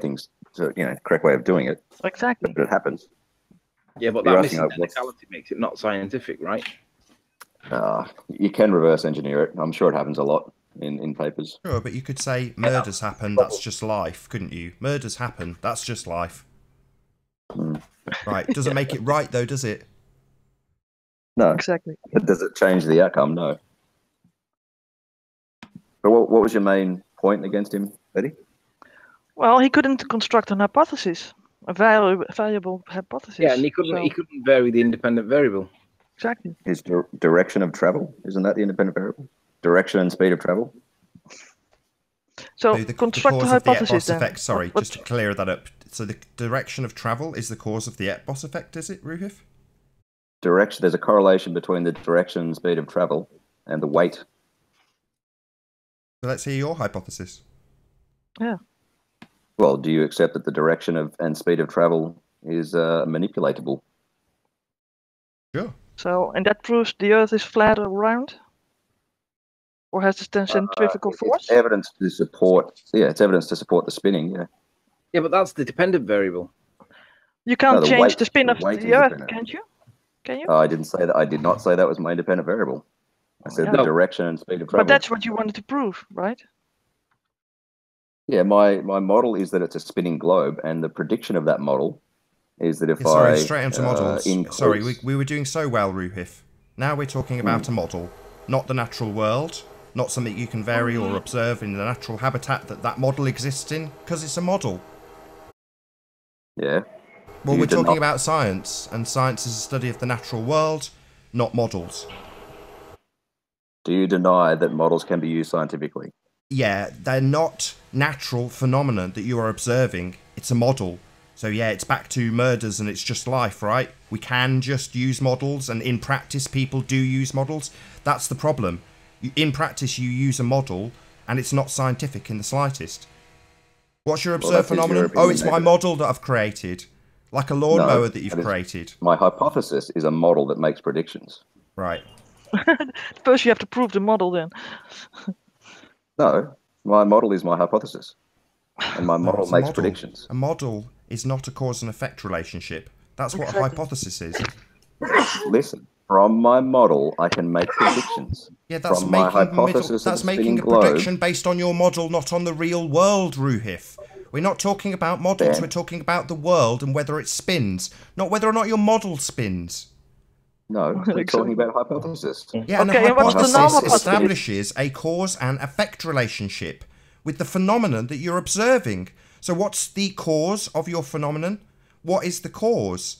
correct way of doing it. Exactly. But it happens. Yeah, but that missing technicality makes it not scientific, right? You can reverse engineer it. I'm sure it happens a lot in papers. Sure, but you could say murders happen, that's just life, couldn't you? Murders happen, that's just life. Right, doesn't make it right though, does it? No. Exactly. But does it change the outcome? No. But what was your main point against him, Betty? Well, he couldn't construct an hypothesis, a valuable hypothesis. Yeah, and he couldn't vary the independent variable. Exactly. His direction of travel, isn't that the independent variable? Direction and speed of travel. So construct the hypothesis then. Effect, sorry, just to clear that up. So the direction of travel is the cause of the Etbos effect, is it, Ruhif? Direction. There's a correlation between the direction and speed of travel and the weight. So let's hear your hypothesis. Yeah. Well, do you accept that the direction and speed of travel is manipulatable? Sure. So, and that proves the Earth is flat or round? Or has a centrifugal force? It's evidence to support. Yeah, it's evidence to support the spinning. Yeah. Yeah, but that's the dependent variable. You can't change the spin of the Earth, can't you? Can you? I didn't say that. I did not say that was my independent variable. I said the direction and speed of travel. But that's what you wanted to prove, right? Yeah, my model is that it's a spinning globe, and the prediction of that model is that if straight onto models. Sorry, we were doing so well, Ruhif. Now we're talking about a model, not the natural world, not something you can vary or observe in the natural habitat that model exists in, because it's a model. Yeah. Well, we're talking about science, and science is a study of the natural world, not models. Do you deny that models can be used scientifically? Yeah, they're not natural phenomena that you are observing. It's a model. So yeah, it's back to murders and it's just life, right? We can just use models, and in practice people do use models. That's the problem. In practice you use a model and it's not scientific in the slightest. What's your observed phenomenon? Oh, it's my model that I've created. Like a lawnmower that you've created. My hypothesis is a model that makes predictions. Right. First you have to prove the model then. No, My model is my hypothesis, and my model it's a makes model. predictions. A model is not a cause and effect relationship. That's what a hypothesis is. Listen, from my model, I can make predictions. Yeah, that's from my hypothesis that's of a making spinning a globe, prediction based on your model, not on the real world, Ruhif. We're not talking about models, we're talking about the world and whether it spins, not whether or not your model spins. No, we're talking about hypothesis. Yeah, and a hypothesis establishes a cause and effect relationship with the phenomenon that you're observing. So what's the cause of your phenomenon? What is the cause?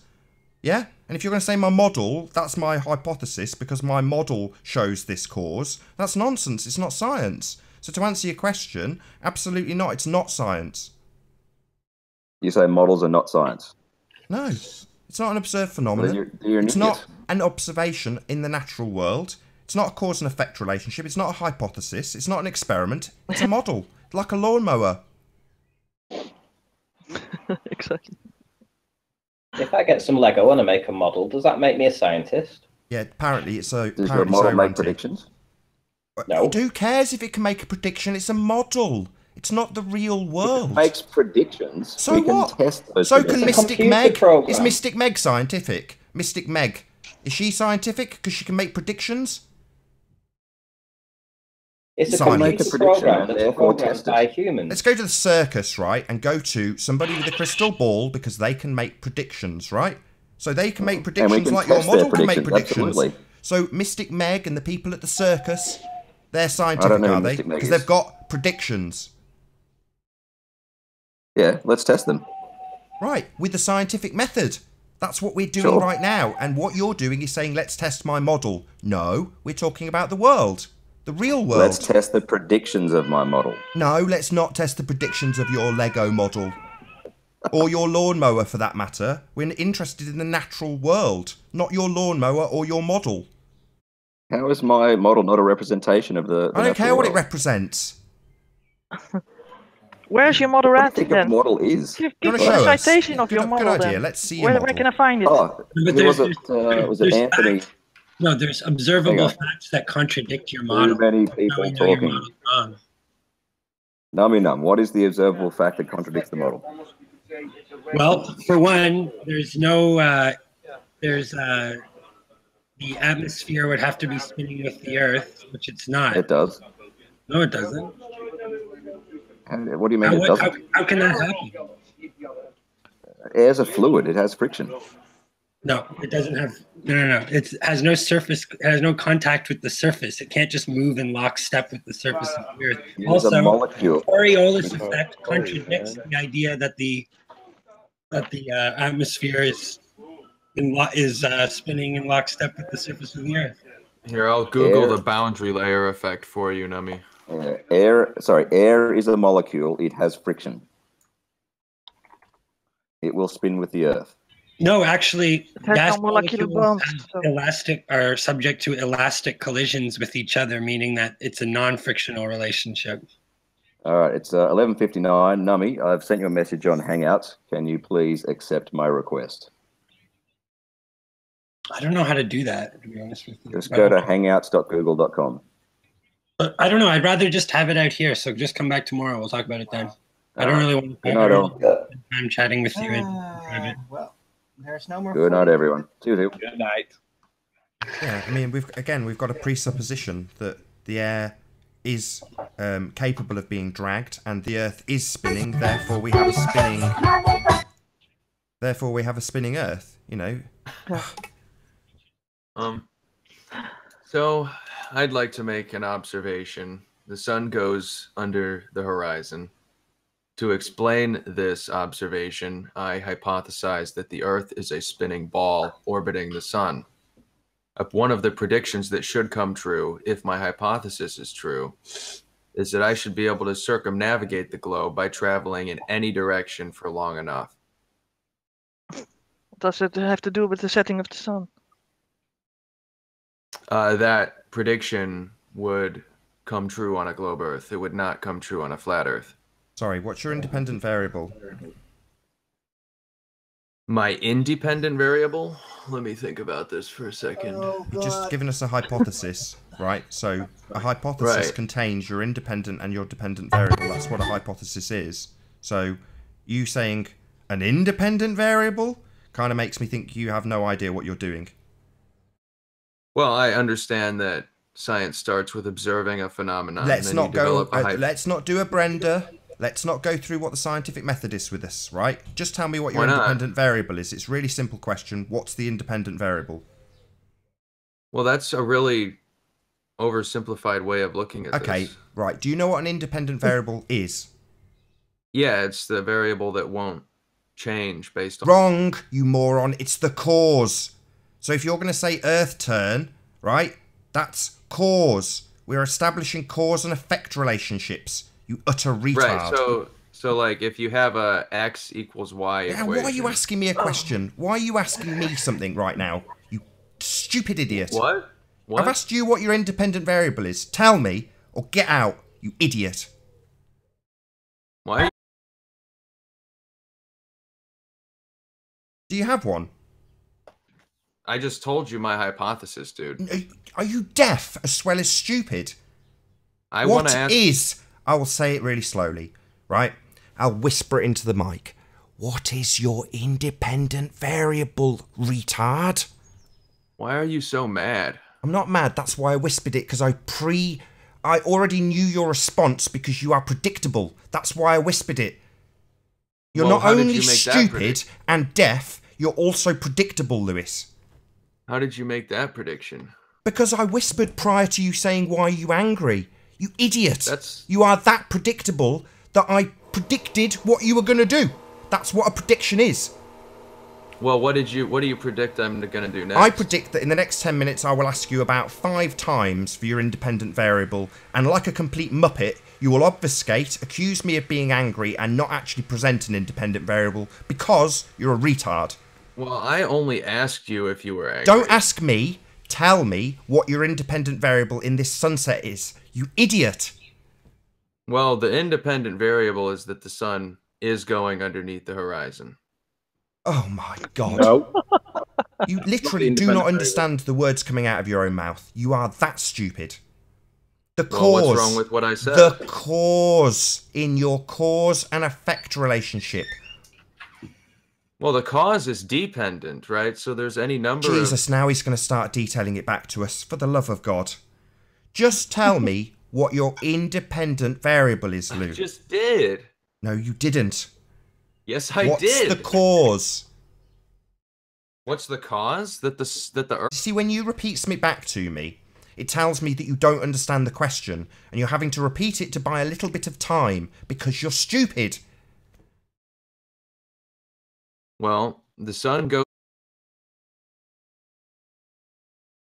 Yeah? And if you're going to say my model, that's my hypothesis because my model shows this cause, that's nonsense. It's not science. So to answer your question, absolutely not. It's not science. You say models are not science? No. It's not an observed phenomenon. You're an it's idiot. not an observation in the natural world. It's not a cause and effect relationship. It's not a hypothesis. It's not an experiment. It's a model. Like a lawnmower. Exactly. If I get some Lego and I make a model, does that make me a scientist? Yeah, apparently it's so. Does your model make predictions? No. Who cares if it can make a prediction? It's a model. It's not the real world. It makes predictions. So we can what? test those So can predictions. Mystic Meg? Is Mystic Meg scientific? Mystic Meg. Is she scientific because she can make predictions? It's a Silence. computer program that's programmed by humans. Let's go to the circus, right, and go to somebody with a crystal ball because they can make predictions, right? So they can make predictions like your model can make predictions. Absolutely. So Mystic Meg and the people at the circus, they're scientific, know who are they? Mystic Meg Because is. they've got predictions. Yeah, let's test them. Right, with the scientific method. That's what we're doing Sure. right now. And what you're doing is saying, let's test my model. No, we're talking about the world. The real world. Let's test the predictions of my model. No, let's not test the predictions of your Lego model. Or your lawnmower, for that matter. We're interested in the natural world, not your lawnmower or your model. How is my model not a representation of the I don't care natural what it world? represents. Where's your model What do you at think then? a model is? Give You wanna me a show us? citation of your Good model idea. then. Let's see your Where model. can I find it? Oh, But who was it? Was it there's Anthony? No, there's Hang observable on. facts that contradict your Too model. many How people we know your talking. model's wrong. Nummy num. What is the observable fact that contradicts the model? Well, for one, there's no, the atmosphere would have to be spinning with the Earth, which it's not. It does. No, it doesn't. What do you mean it doesn't? How can that happen? Air's a fluid. It has friction. No, it doesn't have. No. It has no surface. It has no contact with the surface. It can't just move in lockstep with the surface of the Earth. It is Also, a molecule. Coriolis effect contradicts the idea that the atmosphere is spinning in lockstep with the surface of the Earth. Here, I'll Google Air. the boundary layer effect for you, Nummy. Air is a molecule. It has friction. It will spin with the Earth. No, actually, has gas no molecular molecules bonds, have elastic are subject to elastic collisions with each other, meaning that it's a non-frictional relationship. All right, it's 11:59. Nummy, I've sent you a message on Hangouts. Can you please accept my request? I don't know how to do that, to be honest with you. Just go to hangouts.google.com. But I don't know. I'd rather just have it out here. So just come back tomorrow. We'll talk about it then. I don't really want Good night, all. I'm chatting with you. Well, there's no more. Good night, everyone. See you. Good night. Yeah, I mean, we've got a presupposition that the air is capable of being dragged and the Earth is spinning. Therefore, we have a spinning. Therefore, we have a spinning Earth. You know. So I'd like to make an observation. The sun goes under the horizon. To explain this observation, I hypothesize that the Earth is a spinning ball orbiting the sun. One of the predictions that should come true, if my hypothesis is true, is that I should be able to circumnavigate the globe by traveling in any direction for long enough. What does it have to do with the setting of the sun? That prediction would come true on a globe Earth. It would not come true on a flat Earth. Sorry, what's your independent variable? My independent variable? Let me think about this for a second. You've just given us a hypothesis, right? So a hypothesis contains your independent and your dependent variable. That's what a hypothesis is. So you saying an independent variable kind of makes me think you have no idea what you're doing. Well, I understand that science starts with observing a phenomenon. Let's and then not go. a Let's not do a Brenda. Let's not go through what the scientific method is with this, right? Just tell me what your Why not? independent variable is. It's a really simple question. What's the independent variable? Well, that's a really oversimplified way of looking at this. Okay, right. Do you know what an independent variable is? Yeah, it's the variable that won't change based on... Wrong, you moron. It's the cause. So if you're going to say Earth turn, right, that's cause. We're establishing cause and effect relationships. You utter retard. Right, so like if you have a x equals y equation... Why are you asking me a question? Why are you asking me something right now? You stupid idiot. What? I've asked you what your independent variable is. Tell me, or get out, you idiot. Why? Do you have one? I just told you my hypothesis, dude. Are you deaf as well as stupid? I want to ask... What is... I will say it really slowly, right? I'll whisper it into the mic. What is your independent variable, retard? Why are you so mad? I'm not mad. That's why I whispered it, because I already knew your response because you are predictable. That's why I whispered it. You're not only stupid and deaf, you're also predictable, Lewis. How did you make that prediction? Because I whispered prior to you saying, why are you angry? You idiot. You are that predictable that I predicted what you were going to do. That's what a prediction is. Well, what do you predict I'm going to do next? I predict that in the next 10 minutes I will ask you about 5 times for your independent variable, and like a complete muppet, you will obfuscate, accuse me of being angry, and not actually present an independent variable because you're a retard. Well, I only asked you if you were angry. Don't ask me. Tell me what your independent variable in this sunset is. You idiot. Well, the independent variable is that the sun is going underneath the horizon. Oh my god. No. You literally do not understand the words coming out of your own mouth. You are that stupid. The cause. Well, what's wrong with what I said? The cause in your cause and effect relationship. Well, the cause is dependent, right? So there's any number Jesus, now he's going to start detailing it back to us. For the love of God. Just tell me what your independent variable is, Lou. I just did. No, you didn't. Yes, I did. What's the cause? What's the cause? That the Earth... See, when you repeat something back to me, it tells me that you don't understand the question, and you're having to repeat it to buy a little bit of time because you're stupid. Well, the sun goes...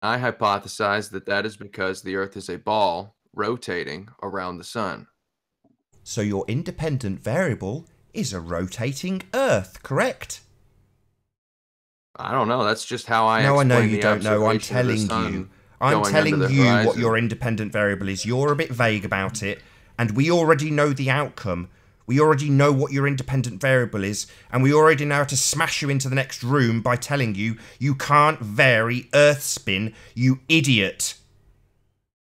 I hypothesize that is because the Earth is a ball rotating around the sun. So your independent variable is a rotating Earth, correct? I don't know. That's just how I No, I know explain you the don't know. I'm observation of the telling sun you. I'm going telling under the you what horizon. your independent variable is. You're a bit vague about it, and we already know the outcome. We already know what your independent variable is, and we already know how to smash you into the next room by telling you you can't vary Earth spin, you idiot.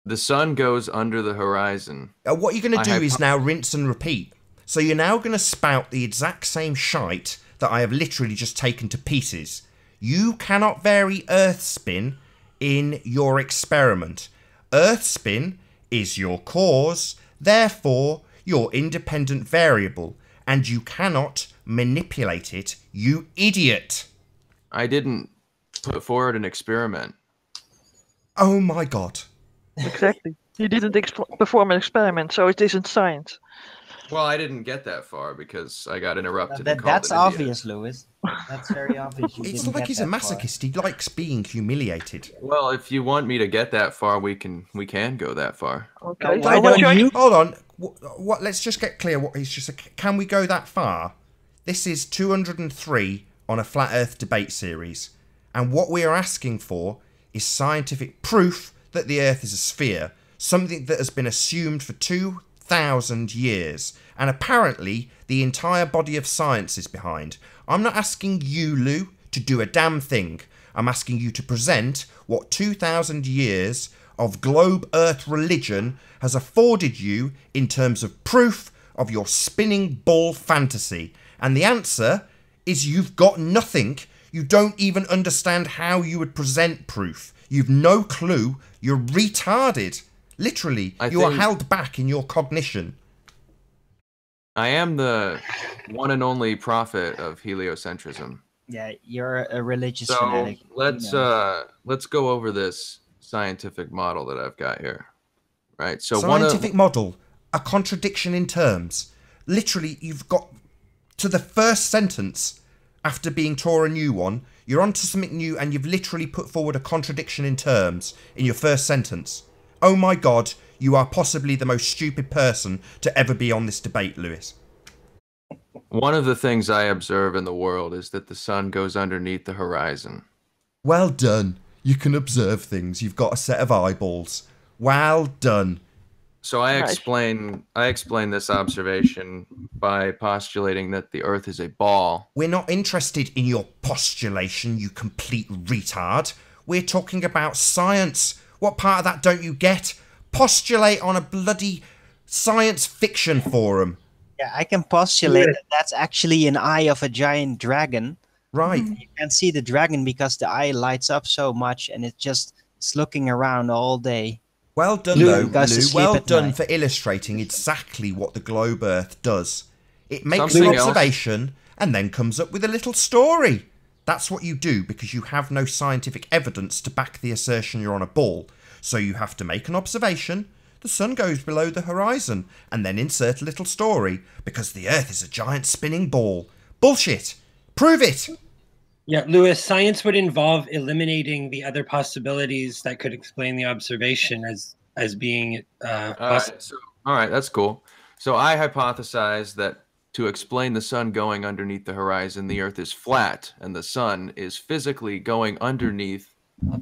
The sun goes under the horizon. What you're going to do is now rinse and repeat. So you're now going to spout the exact same shite that I have literally just taken to pieces. You cannot vary Earth spin in your experiment. Earth spin is your cause, therefore your independent variable, and you cannot manipulate it, you idiot. I didn't put forward an experiment. Oh my god. Exactly. You didn't perform an experiment, so it isn't science. Well, I didn't get that far because I got interrupted. That's obvious, Lewis. That's very obvious. It's not like he's a masochist. He likes being humiliated. Well, if you want me to get that far, we can go that far. Okay. Why don't you? Hold on. What? Let's just get clear. What he's just? Can we go that far? This is 203 on a flat Earth debate series, and what we are asking for is scientific proof that the Earth is a sphere. Something that has been assumed for 2,000 years. And apparently, the entire body of science is behind. I'm not asking you, Lou, to do a damn thing. I'm asking you to present what 2,000 years of globe Earth religion has afforded you in terms of proof of your spinning ball fantasy. And the answer is you've got nothing. You don't even understand how you would present proof. You've no clue. You're retarded. Literally, you are held back in your cognition. I am the one and only prophet of heliocentrism. Yeah, you're a religious So fanatic. let's go over this scientific model that I've got here. Right. So scientific model, a contradiction in terms. Literally, you've got to the first sentence after being taught a new one. You're onto something new, and you've literally put forward a contradiction in terms in your first sentence. Oh my God, you are possibly the most stupid person to ever be on this debate, Lewis. One of the things I observe in the world is that the sun goes underneath the horizon. Well done. You can observe things. You've got a set of eyeballs. Well done. So I explain this observation by postulating that the Earth is a ball. We're not interested in your postulation, you complete retard. We're talking about science. What part of that don't you get? Postulate on a bloody science fiction forum. Yeah, I can postulate that that's actually an eye of a giant dragon. Right. You can see the dragon because the eye lights up so much and it's looking around all day. Well done, though, Lou. Well done for illustrating exactly what the globe Earth does. It makes an observation and then comes up with a little story. That's what you do because you have no scientific evidence to back the assertion you're on a ball. So you have to make an observation, the sun goes below the horizon, and then insert a little story because the Earth is a giant spinning ball. Bullshit! Prove it! Yeah, Lewis, science would involve eliminating the other possibilities that could explain the observation as being possible. All right, that's cool. So I hypothesize that to explain the sun going underneath the horizon, the Earth is flat, and the sun is physically going underneath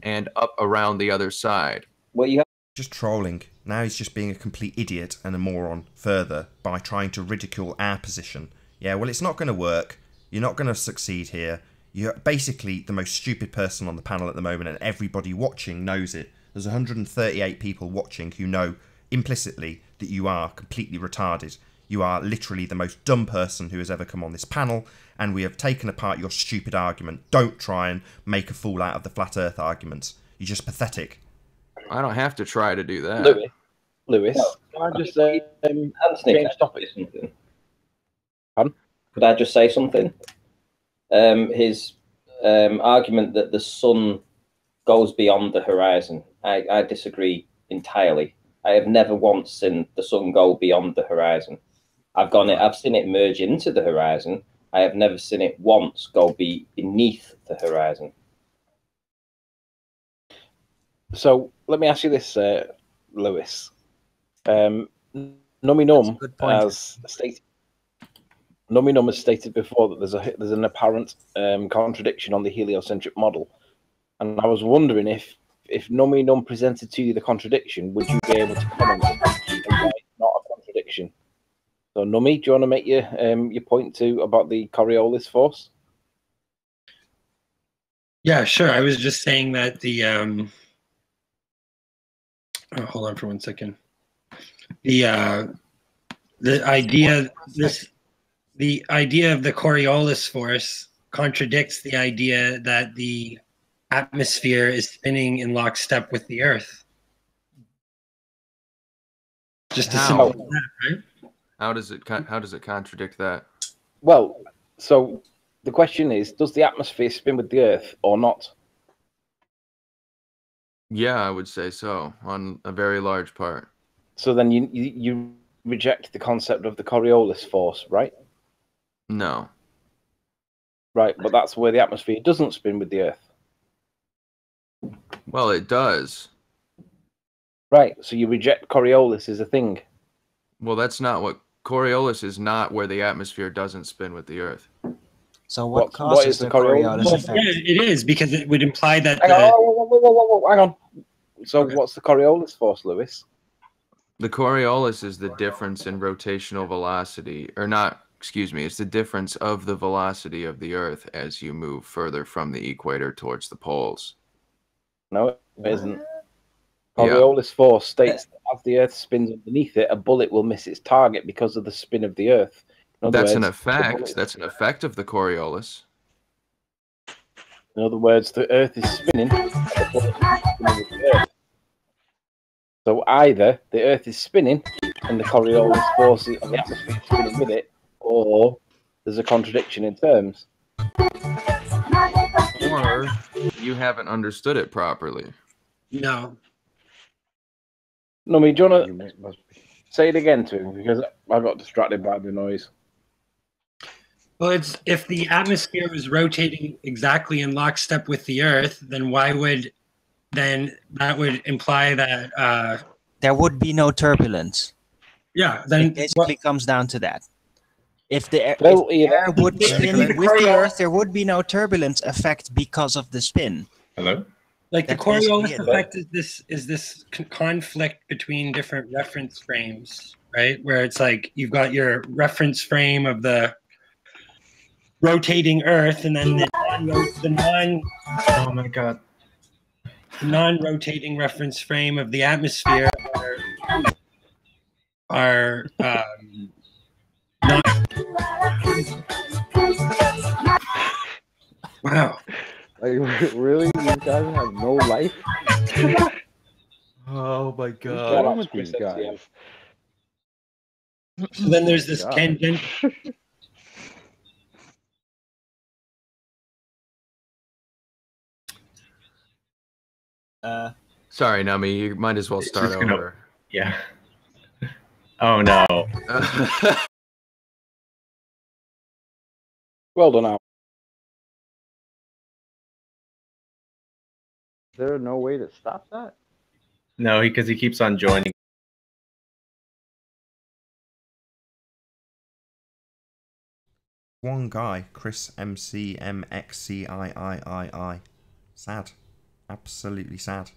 and up around the other side. Well, you have just trolling. Now he's just being a complete idiot and a moron further by trying to ridicule our position. Yeah, well, it's not going to work. You're not going to succeed here. You're basically the most stupid person on the panel at the moment, and everybody watching knows it. There's 138 people watching who know implicitly that you are completely retarded. You are literally the most dumb person who has ever come on this panel, and we have taken apart your stupid argument. Don't try and make a fool out of the flat earth argument. You're just pathetic. I don't have to try to do that. Lewis, can I just change topic? Pardon? Could I just say something? His argument that the sun goes beyond the horizon, I disagree entirely. I have never once seen the sun go beyond the horizon. I've seen it merge into the horizon. I have never seen it once go beneath the horizon. So let me ask you this, Lewis. Numinum has stated. Numinum has stated before that there's an apparent contradiction on the heliocentric model, and I was wondering if Numinum presented to you the contradiction, would you be able to comment on why it's not a contradiction? So, Numi, do you want to make your point about the Coriolis force? Yeah, sure. I was just saying that the hold on for 1 second. The idea of the Coriolis force contradicts the idea that the atmosphere is spinning in lockstep with the Earth. Just as simple as that, right? How does it contradict that? Well, so the question is, does the atmosphere spin with the Earth or not? Yeah, I would say so, on a very large part. So then you reject the concept of the Coriolis force, right? No. Right, but that's where the atmosphere doesn't spin with the Earth. Well, it does. Right, so you reject Coriolis as a thing. Well, that's not what Coriolis is. Not where the atmosphere doesn't spin with the Earth. So what causes the Coriolis effect? Yeah, it is, because it would imply that. Hang on. So what's the Coriolis force, Lewis? The Coriolis is the difference in rotational velocity, or not, excuse me, it's the difference of the velocity of the Earth as you move further from the equator towards the poles. No, it isn't. Yeah. Coriolis force states that as the Earth spins underneath it, a bullet will miss its target because of the spin of the Earth. In other That's an words, effect. That's an effect of the Coriolis. In other words, the Earth is spinning, and the bullet is spinning with the Earth. So either the Earth is spinning and the Coriolis forces of the atmosphere is spinning with it, or there's a contradiction in terms. Or you haven't understood it properly. No. No, do you want to say it again to him? Because I got distracted by the noise. Well, it's if the atmosphere was rotating exactly in lockstep with the Earth, then that would imply that there would be no turbulence. Yeah, then it basically comes down to that. If the air, Well, if the air would the- spin the with the Coriolis- Earth, there would be no turbulence effect because of the spin. Hello? like the That's basically Coriolis it. effect is this conflict between different reference frames, right? Where it's like you've got your reference frame of the rotating Earth, and then the non Oh my god. non-rotating reference frame of the atmosphere are not. Wow. Like, really? These guys have no life? Oh my What's wrong with these guys? So then there's this God. tangent. Sorry, Nami, you might as well start just gonna- over. Yeah. Oh no. Well done, Al. Is there no way to stop that? No, because he keeps on joining. One guy, Chris MCMXCIIII. Sad. Absolutely sad.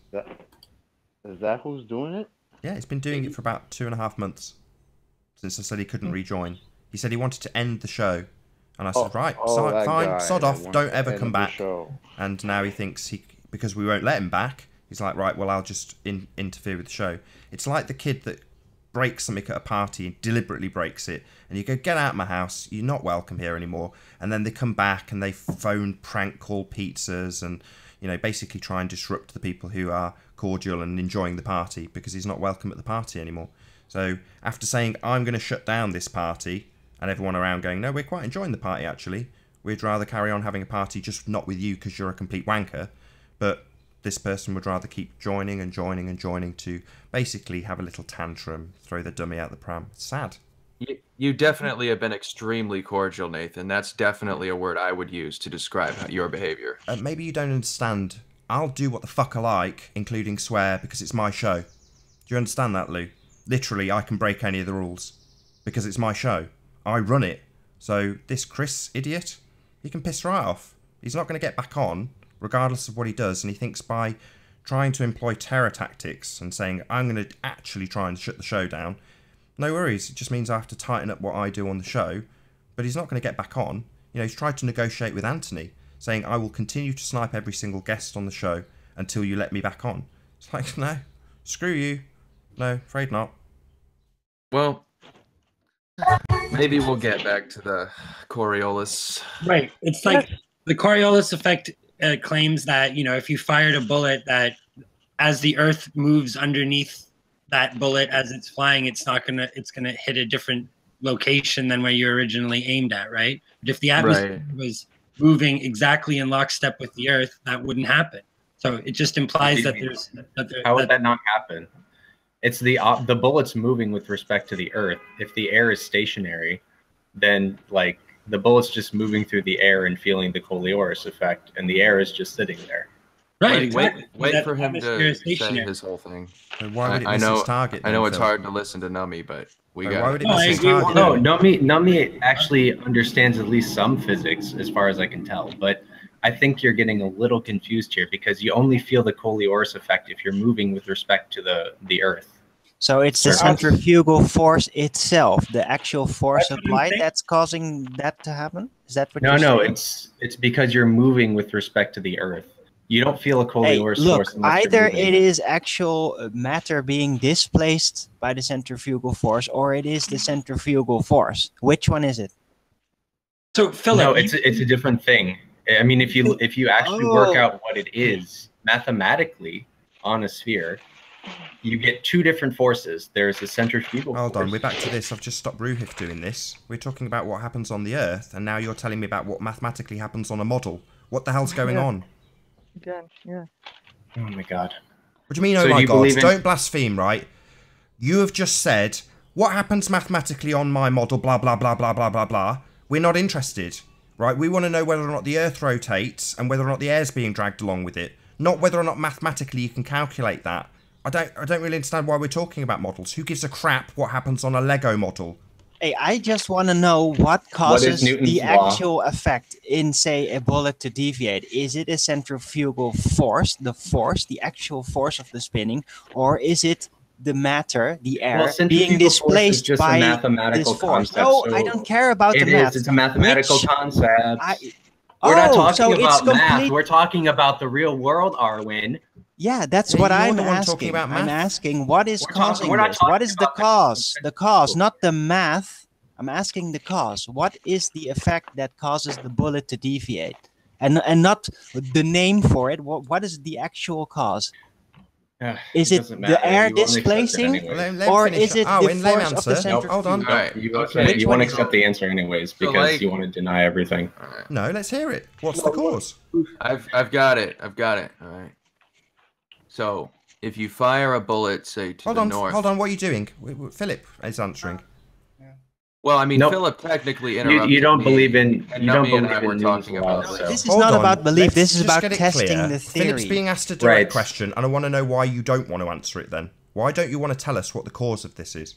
Is that who's doing it? Yeah, he's been doing it for about 2.5 months. Since I said he couldn't rejoin. He said he wanted to end the show. And I said, right, that fine, guy sod that off, wants don't to ever end come the back. show. And now he thinks because we won't let him back, he's like, right, well, I'll just interfere with the show. It's like the kid that breaks something at a party and deliberately breaks it, and you go, get out of my house, you're not welcome here anymore. And then they come back and they phone prank call pizzas and, you know, basically try and disrupt the people who are cordial and enjoying the party because he's not welcome at the party anymore. So after saying, I'm going to shut down this party, and everyone around going, no, we're quite enjoying the party actually, we'd rather carry on having a party, just not with you because you're a complete wanker, but this person would rather keep joining and joining and joining to basically have a little tantrum, throw the dummy out the pram. It's sad. You definitely have been extremely cordial, Nathan. That's definitely a word I would use to describe your behavior. Maybe you don't understand. I'll do what the fuck I like, including swear, because it's my show. Do you understand that, Lou? Literally, I can break any of the rules because it's my show. I run it. So this Chris idiot, he can piss right off. He's not going to get back on, regardless of what he does, and he thinks by trying to employ terror tactics and saying, I'm going to actually try and shut the show down, no worries, it just means I have to tighten up what I do on the show, but he's not going to get back on. You know, he's tried to negotiate with Anthony, saying, I will continue to snipe every single guest on the show until you let me back on. It's like, no, screw you. No, afraid not. Well, maybe we'll get back to the Coriolis. Right. It's like the Coriolis effect claims that, you know, if you fired a bullet that as the Earth moves underneath that bullet as it's flying, it's gonna hit a different location than where you originally aimed at, right? But if the atmosphere was moving exactly in lockstep with the Earth, that wouldn't happen. So it just implies that there's How would that not happen? It's the bullet's moving with respect to the Earth. If the air is stationary, then like the bullet's just moving through the air and feeling the Coriolis effect, and the air is just sitting there. Right. Wait for him to say his whole thing. So why would it miss his target? I know then, it's Phil? hard to listen to Nami, but we Why got would it. it miss his target? No, Nami actually understands at least some physics, as far as I can tell. But I think you're getting a little confused here because you only feel the Coriolis effect if you're moving with respect to the Earth. So it's the centrifugal force itself, the actual force applied, that's causing that to happen? Is that what you're saying? No, it's because you're moving with respect to the Earth. You don't feel a Coriolis force unless either you're moving. it is actual matter being displaced by the centrifugal force, or it is the centrifugal force. Which one is it? So, Philip, no, it's a different thing. I mean, if you actually work out what it is mathematically on a sphere, you get two different forces. There's a centrifugal force. Hold on, we're back to this. I've just stopped Ruhif doing this. We're talking about what happens on the Earth, and now you're telling me about what mathematically happens on a model. What the hell's going on? Again, yeah. Oh my god. What do you mean, oh my god? Don't blaspheme, right? You have just said, what happens mathematically on my model, blah, blah, blah, blah, blah, blah, blah. We're not interested, right? We want to know whether or not the Earth rotates and whether or not the air's being dragged along with it. Not whether or not mathematically you can calculate that. I don't really understand why we're talking about models. Who gives a crap what happens on a Lego model? Hey, I just want to know what causes the actual effect in, say, a bullet to deviate. Is it a centrifugal force, the actual force of the spinning, or is it the matter, the air, being displaced by this force? No, I don't care about the math. It's a mathematical concept. We're not talking about math. We're talking about the real world, Arwen. Yeah, that's what I'm asking. I'm asking what is causing this? What is the cause? The cause, not the math. I'm asking the cause. What is the effect that causes the bullet to deviate? And not the name for it. What is the actual cause? Is it the air displacing, or is it the force of the centrifuge? Hold on. You want to accept the answer anyways because you want to deny everything. No, let's hear it. What's the cause? I've got it. All right. So, if you fire a bullet, say, to the north... Hold on, what are you doing? Philip is answering. Well, I mean, Philip technically interrupted You don't believe in... and Numi and I were talking about it. This is not about belief, this is about testing the theory. Philip's being asked a direct question, and I want to know why you don't want to answer it then. Why don't you want to tell us what the cause of this is?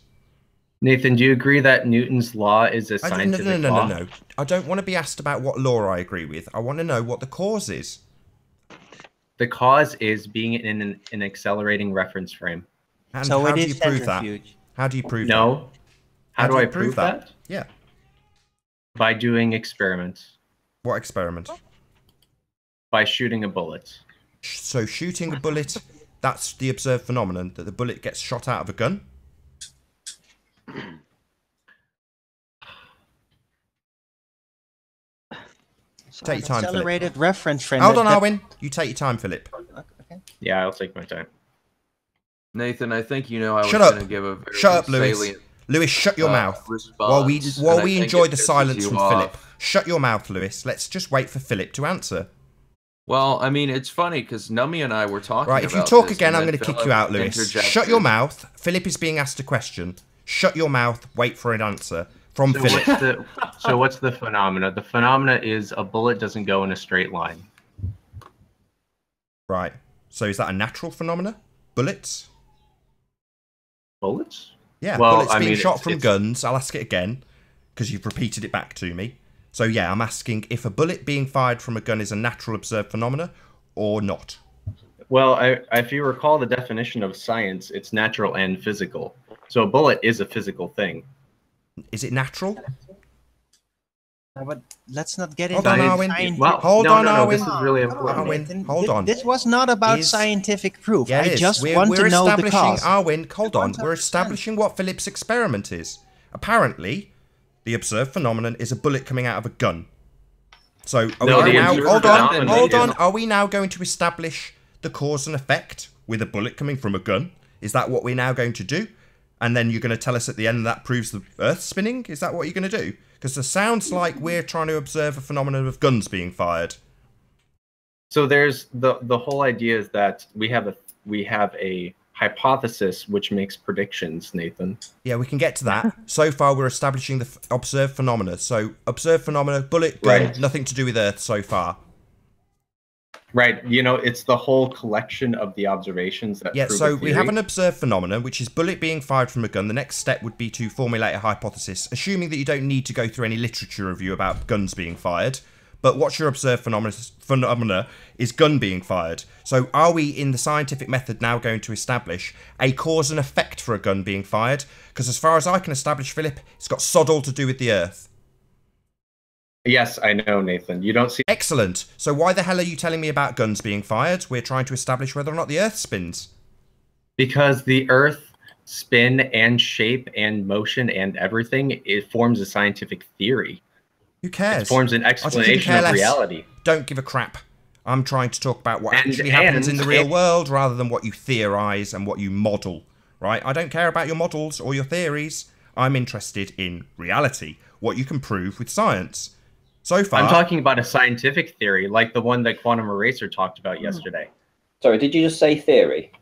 Nathan, do you agree that Newton's law is a scientific law? No. I don't want to be asked about what law I agree with. I want to know what the cause is. The cause is being in an accelerating reference frame. And so how do you prove that? How do you prove that? No. How do I prove that? Yeah. By doing experiments. What experiment? By shooting a bullet. So shooting a bullet, that's the observed phenomenon, that the bullet gets shot out of a gun? Take your time, accelerated reference frame. Hold on, Arwen. You take your time, Philip. Okay. Yeah, I'll take my time. Nathan, I think you know I was going to give a very Shut up, Lewis. Lewis, shut your mouth. While we enjoy the silence from Philip. Shut your mouth, Lewis. Let's just wait for Philip to answer. Well, I mean, it's funny because Numi and I were talking about if you talk again, I'm going to kick you out, Lewis. Shut your mouth. Philip is being asked a question. Shut your mouth. Wait for an answer. From Philip. So what's the phenomena? The phenomena is a bullet doesn't go in a straight line. Right. So is that a natural phenomena? Bullets? Bullets? Yeah, well, bullets being shot from guns. I'll ask it again, because you've repeated it back to me. So yeah, I'm asking if a bullet being fired from a gun is a natural observed phenomena or not. Well, if you recall the definition of science, it's natural and physical. So a bullet is a physical thing. Is it natural? But let's not get into Arwen. Hold on, Arwen. This is really important. Arwen, hold on. This was not about scientific proof. Yeah, I just want to know the cause. Arwen, hold on. We're establishing what Philip's experiment is. Apparently, the observed phenomenon is a bullet coming out of a gun. So, hold on. Are we now going to establish the cause and effect with a bullet coming from a gun? Is that what we're now going to do? And then you're going to tell us at the end that proves the Earth spinning? Is that what you're going to do? Because it sounds like we're trying to observe a phenomenon of guns being fired. So there's the whole idea is that we have a hypothesis which makes predictions, Nathan. Yeah, we can get to that. So far, we're establishing the observed phenomena. So observed phenomena, bullet, gun, nothing to do with Earth so far. Right, you know, it's the whole collection of the observations that prove so we have an observed phenomenon, which is bullet being fired from a gun. The next step would be to formulate a hypothesis, assuming that you don't need to go through any literature review about guns being fired. But what's your observed phenomena is gun being fired. So are we in the scientific method now going to establish a cause and effect for a gun being fired? Because as far as I can establish, Philip, it's got sod all to do with the Earth. Yes, I know, Nathan. You don't see... Excellent. So why the hell are you telling me about guns being fired? We're trying to establish whether or not the Earth spins. Because the Earth spin and shape and motion and everything, it forms a scientific theory. Who cares? It forms an explanation of reality. Don't give a crap. I'm trying to talk about what actually happens in the real world rather than what you theorize and what you model, right? I don't care about your models or your theories. I'm interested in reality, what you can prove with science. So far... I'm talking about a scientific theory, like the one that Quantum Eraser talked about yesterday. Sorry, did you just say theory?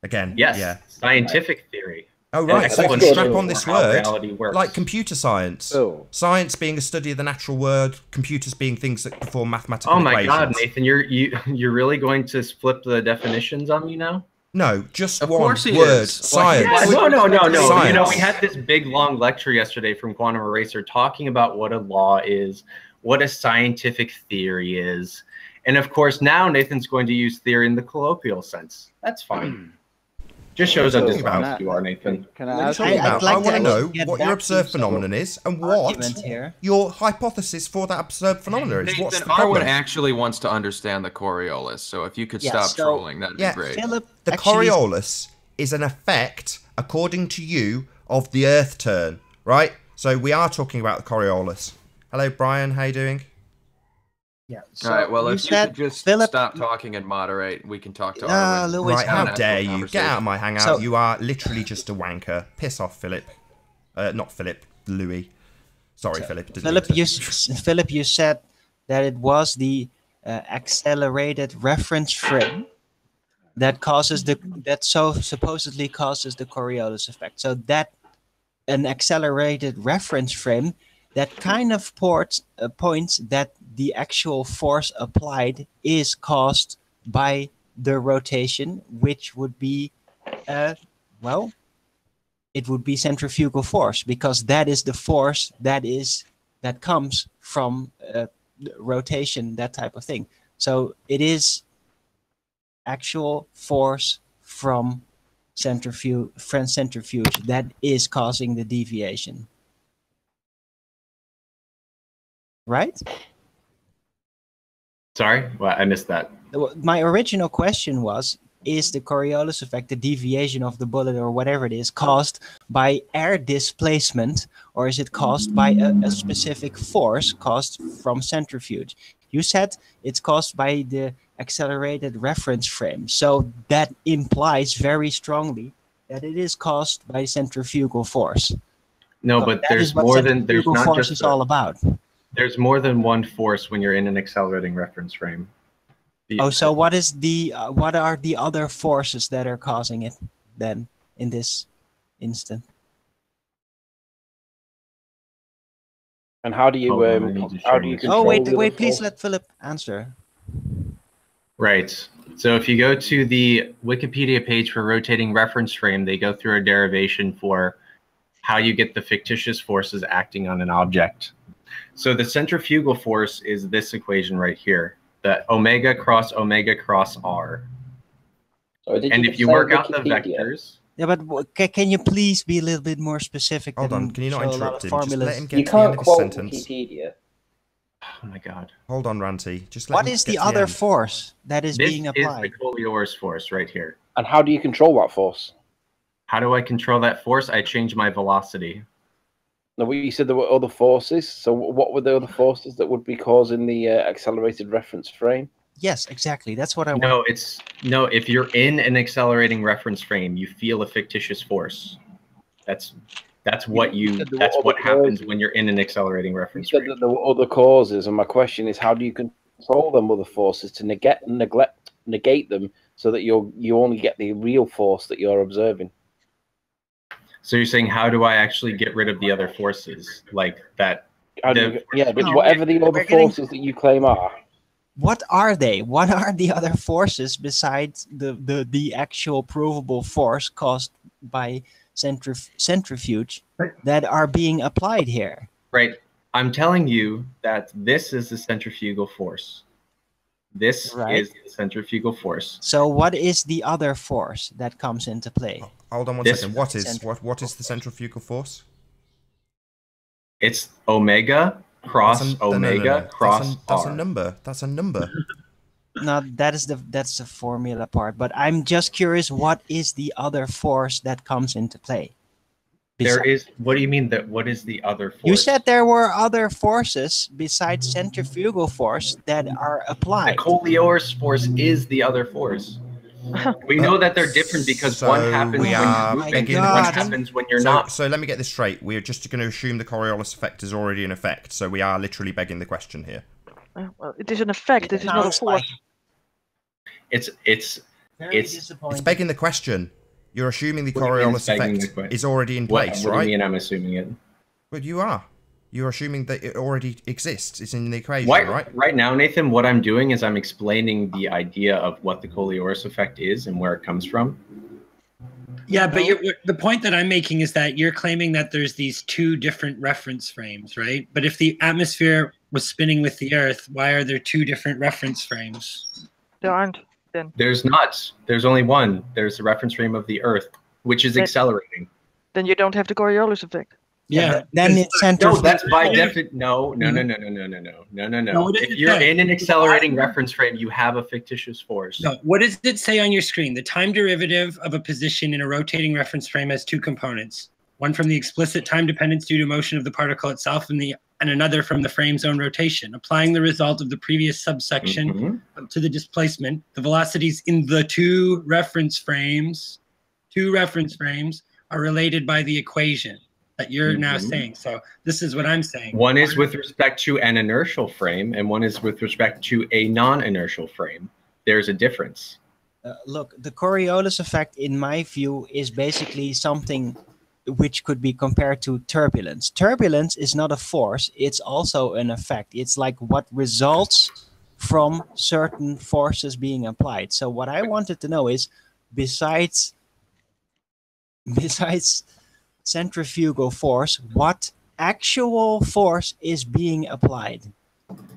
Again, yes, yeah. Scientific theory. Oh, right, so you can strap on this word, like computer science. Oh. Science being a study of the natural world, computers being things that perform mathematical equations. Oh my God, Nathan, you're really going to flip the definitions on me now? No, just one word, science. Yeah, no. Science. You know, we had this big, long lecture yesterday from Quantum Eraser talking about what a law is, what a scientific theory is. And of course, now Nathan's going to use theory in the colloquial sense. That's fine. Just shows how dishonest you are, Nathan. Can I ask I want to know what your observed phenomenon is and what your hypothesis for that observed phenomenon is. What's the problem? Arwen actually wants to understand the Coriolis, so if you could stop trolling, that'd be great. The Coriolis is an effect, according to you, of the Earth turn, right? So we are talking about the Coriolis. Hello, Brian. How you doing? Yeah. So all right. Well, if you could just stop talking and moderate, we can talk to Arwen. Right, how dare you? Get out of my hangout. So, you are literally just a wanker. Piss off, Philip. Not Philip, Louis. Sorry, Philip. Philip, you said that it was the accelerated reference frame that causes supposedly causes the Coriolis effect. So that an accelerated reference frame that kind of points that the actual force applied is caused by the rotation, which would be, well, it would be centrifugal force, because that is the force that comes from rotation, that type of thing. So it is actual force from centrifuge that is causing the deviation. Right? Sorry, well, I missed that. My original question was, is the Coriolis effect, the deviation of the bullet or whatever it is, caused by air displacement, or is it caused by a specific force caused from centrifuge? You said it's caused by the accelerated reference frame. So that implies very strongly that it is caused by centrifugal force. No, but there's more than, there's not force just is all about. There's more than one force when you're in an accelerating reference frame. So what are the other forces that are causing it then in this instant? And how do you control? Oh, wait, please let Philip answer. Right. So if you go to the Wikipedia page for rotating reference frame, they go through a derivation for how you get the fictitious forces acting on an object. So the centrifugal force is this equation right here, the omega cross r. And if you work out the vectors... Yeah, but can you please be a little bit more specific? Hold on, can you not interrupt him? Just let him get you to the end can't of his quote sentence. Wikipedia. Oh my God. Hold on, Ranty. Just let what him is get the to other end. force that is being applied? This is the Coriolis force right here. And how do you control that force? How do I control that force? I change my velocity. No, you said there were other forces. So what were the other forces that would be causing the accelerated reference frame? Yes, exactly. That's what I want. No, if you're in an accelerating reference frame, you feel a fictitious force. That's what happens when you're in an accelerating reference frame. You said that there were other causes, and my question is, how do you control them other forces to negate them so that you only get the real force that you're observing? So you're saying, how do I actually get rid of the other forces like that? Whatever the other forces that you claim are. What are they? What are the other forces besides the actual provable force caused by centrifuge that are being applied here? Right. I'm telling you that this is the centrifugal force. This is the centrifugal force. So what is the other force that comes into play? Hold on one second. What is the centrifugal force? It's omega cross omega cross that's r. a number. That's a number. No, that's the formula part. But I'm just curious, what is the other force that comes into play? There is. What do you mean that? What is the other force? You said there were other forces besides centrifugal force that are applied. The Coriolis force is the other force. We know that they're different because one happens when you're moving and one happens when you're not. So let me get this straight. We're just going to assume the Coriolis effect is already in effect. So we are literally begging the question here. Well, it is an effect. It is not a force. It's begging the question. You're assuming the Coriolis effect is already in place, right? What do you mean I'm assuming it? But you are. You're assuming that it already exists. It's in the equation, right? Right now, Nathan, what I'm doing is I'm explaining the idea of what the Coriolis effect is and where it comes from. Yeah, but the point that I'm making is that you're claiming that there's these two different reference frames, right? But if the atmosphere was spinning with the Earth, why are there two different reference frames? There aren't. Then there's not. There's only one. There's the reference frame of the Earth, which is accelerating. Then you don't have the Coriolis effect. Yeah, then it's centrifugal. No, that's by definition. No. If you're in an accelerating reference frame, you have a fictitious force. No. What does it say on your screen? The time derivative of a position in a rotating reference frame has two components. One from the explicit time dependence due to motion of the particle itself, and another from the frame's own rotation. Applying the result of the previous subsection to the displacement, the velocities in the two reference frames are related by the equation that you're now saying. So this is what I'm saying. One is with respect to an inertial frame, and one is with respect to a non-inertial frame. There's a difference. Look, the Coriolis effect, in my view, is basically something which could be compared to turbulence. Turbulence is not a force, it's also an effect. It's like what results from certain forces being applied. So what I wanted to know is, besides centrifugal force, what actual force is being applied?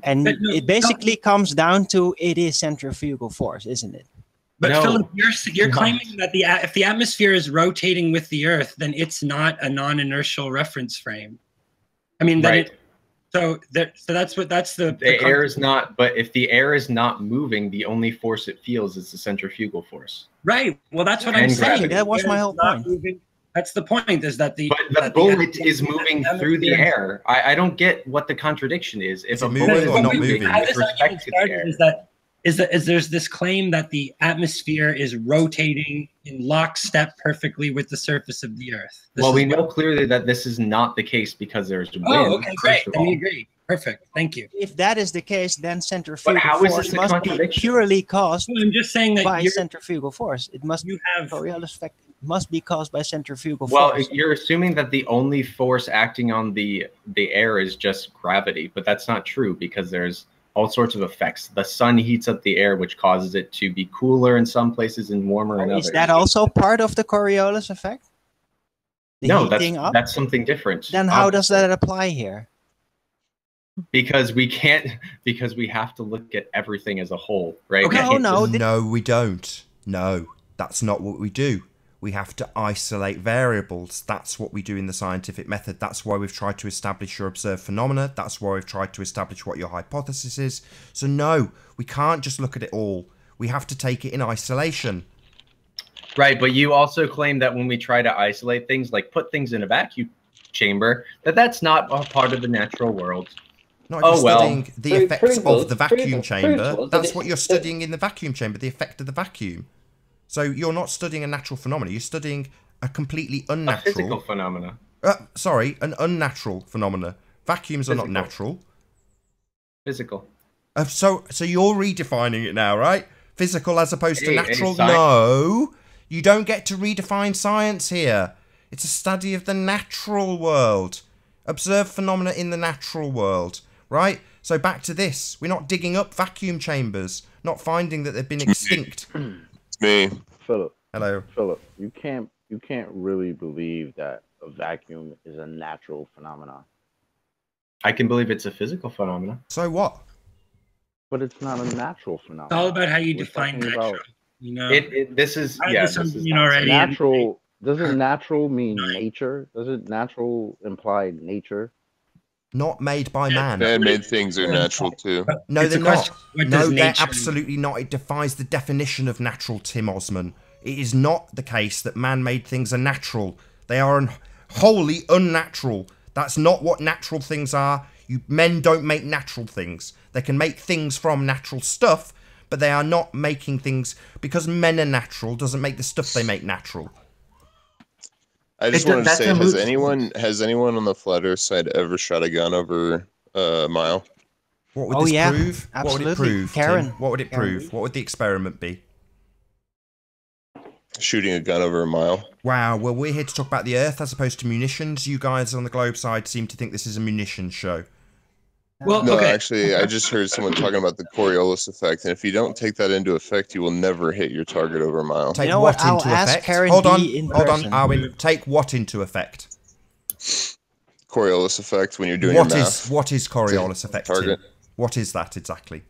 And it basically comes down to it is centrifugal force, isn't it? But no, Philip, you're claiming that if the atmosphere is rotating with the Earth, then it's not a non-inertial reference frame. I mean, so that's the air is not. But if the air is not moving, the only force it feels is the centrifugal force. Right. Well, that's what I'm saying. That was my whole point. That's the point. Is that the bullet is moving through the air? I don't get what the contradiction is. If a bullet is not moving with respect to the air. Is there's this claim that the atmosphere is rotating in lockstep perfectly with the surface of the Earth. Well, we know clearly that this is not the case because there's wind. Oh, okay, great. Then we agree. Perfect. Thank you. If that is the case, then centrifugal force must be purely caused I'm just saying that by centrifugal force. It must Coriolis effect must be caused by centrifugal force. Well, you're assuming that the only force acting on the air is just gravity, but that's not true because there's all sorts of effects. The sun heats up the air, which causes it to be cooler in some places and warmer in others. Is that also part of the Coriolis effect? No, that's something different. Then how does that apply here? Because we have to look at everything as a whole, right? Okay. No, we don't. No, that's not what we do. We have to isolate variables. That's what we do in the scientific method. That's why we've tried to establish your observed phenomena. That's why we've tried to establish what your hypothesis is. So no, we can't just look at it all. We have to take it in isolation. Right, but you also claim that when we try to isolate things, like put things in a vacuum chamber, that's not a part of the natural world. No, if you're studying the effects of the vacuum chamber, that's what you're studying in the vacuum chamber, the effect of the vacuum. So you're not studying a natural phenomenon. You're studying a completely unnatural... A physical phenomena. Sorry, an unnatural phenomena. Vacuums are not natural. Physical. So you're redefining it now, right? Physical as opposed to natural? No, you don't get to redefine science here. It's a study of the natural world. Observe phenomena in the natural world, right? So back to this. We're not digging up vacuum chambers, not finding that they've been extinct. Me. Philip. Hello. Philip, you can't really believe that a vacuum is a natural phenomenon. I can believe it's a physical phenomenon. So what? But it's not a natural phenomenon. It's all about how you We're define talking natural. about You know, This is I had yeah. this This is opinion already. natural. Doesn't natural mean nature? Doesn't natural imply nature? Not made by man. Man-made things are natural too. No, It's a they're question, not. what No, does they're nature- absolutely not. It defies the definition of natural, Tim Osman. It is not the case that man-made things are natural. They are wholly unnatural. That's not what natural things are. Men don't make natural things. They can make things from natural stuff, but they are not making things because men are natural doesn't make the stuff they make natural. I just wanted to say, has anyone on the flat Earth side ever shot a gun over a mile? What would this prove? Absolutely. What would it prove, Karen. Tim? What would it Karen. prove? What would the experiment be? Shooting a gun over a mile. Wow, well, we're here to talk about the Earth as opposed to munitions. You guys on the globe side seem to think this is a munitions show. Well, no, okay. actually, I just heard someone talking about the Coriolis effect, and if you don't take that into effect, you will never hit your target over a mile. Take what into effect? Hold on, Arwin. Take what into effect? Coriolis effect when you're doing your math. What is Coriolis effect? Target. Tim? What is that exactly?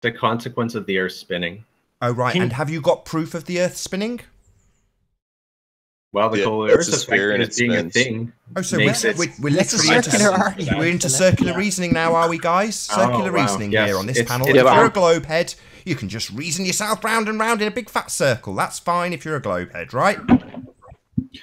The consequence of the Earth spinning. Oh, right. And have you got proof of the Earth spinning? Well, the Coriolis effect is being a thing. Oh, so we're into circular reasoning now, are we, guys? Circular reasoning here on this panel. If you're a globe head, you can just reason yourself round and round in a big fat circle. That's fine if you're a globe head, right?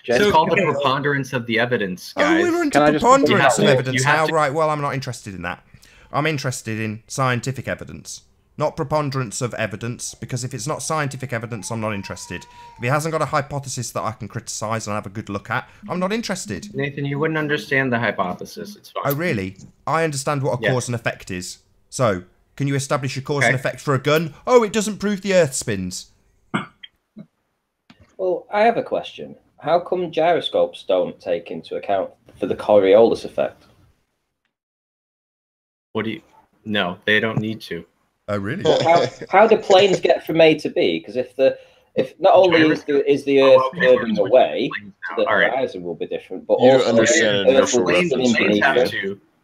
It's called the preponderance of the evidence, guys. Oh, we're into preponderance of evidence now. Right, well, I'm not interested in that. I'm interested in scientific evidence. Not preponderance of evidence, because if it's not scientific evidence, I'm not interested. If it hasn't got a hypothesis that I can criticise and have a good look at, I'm not interested. Nathan, you wouldn't understand the hypothesis. It's fine. Oh, really? I understand what a cause and effect is. So, can you establish a cause and effect for a gun? Oh, it doesn't prove the Earth spins. Well, I have a question. How come gyroscopes don't take into account for the Coriolis effect? What do you... No, they don't need to. Oh, really? Well, how do planes get from A to B? Because if not only is the Earth curving away, so the horizon will be different, but you also understand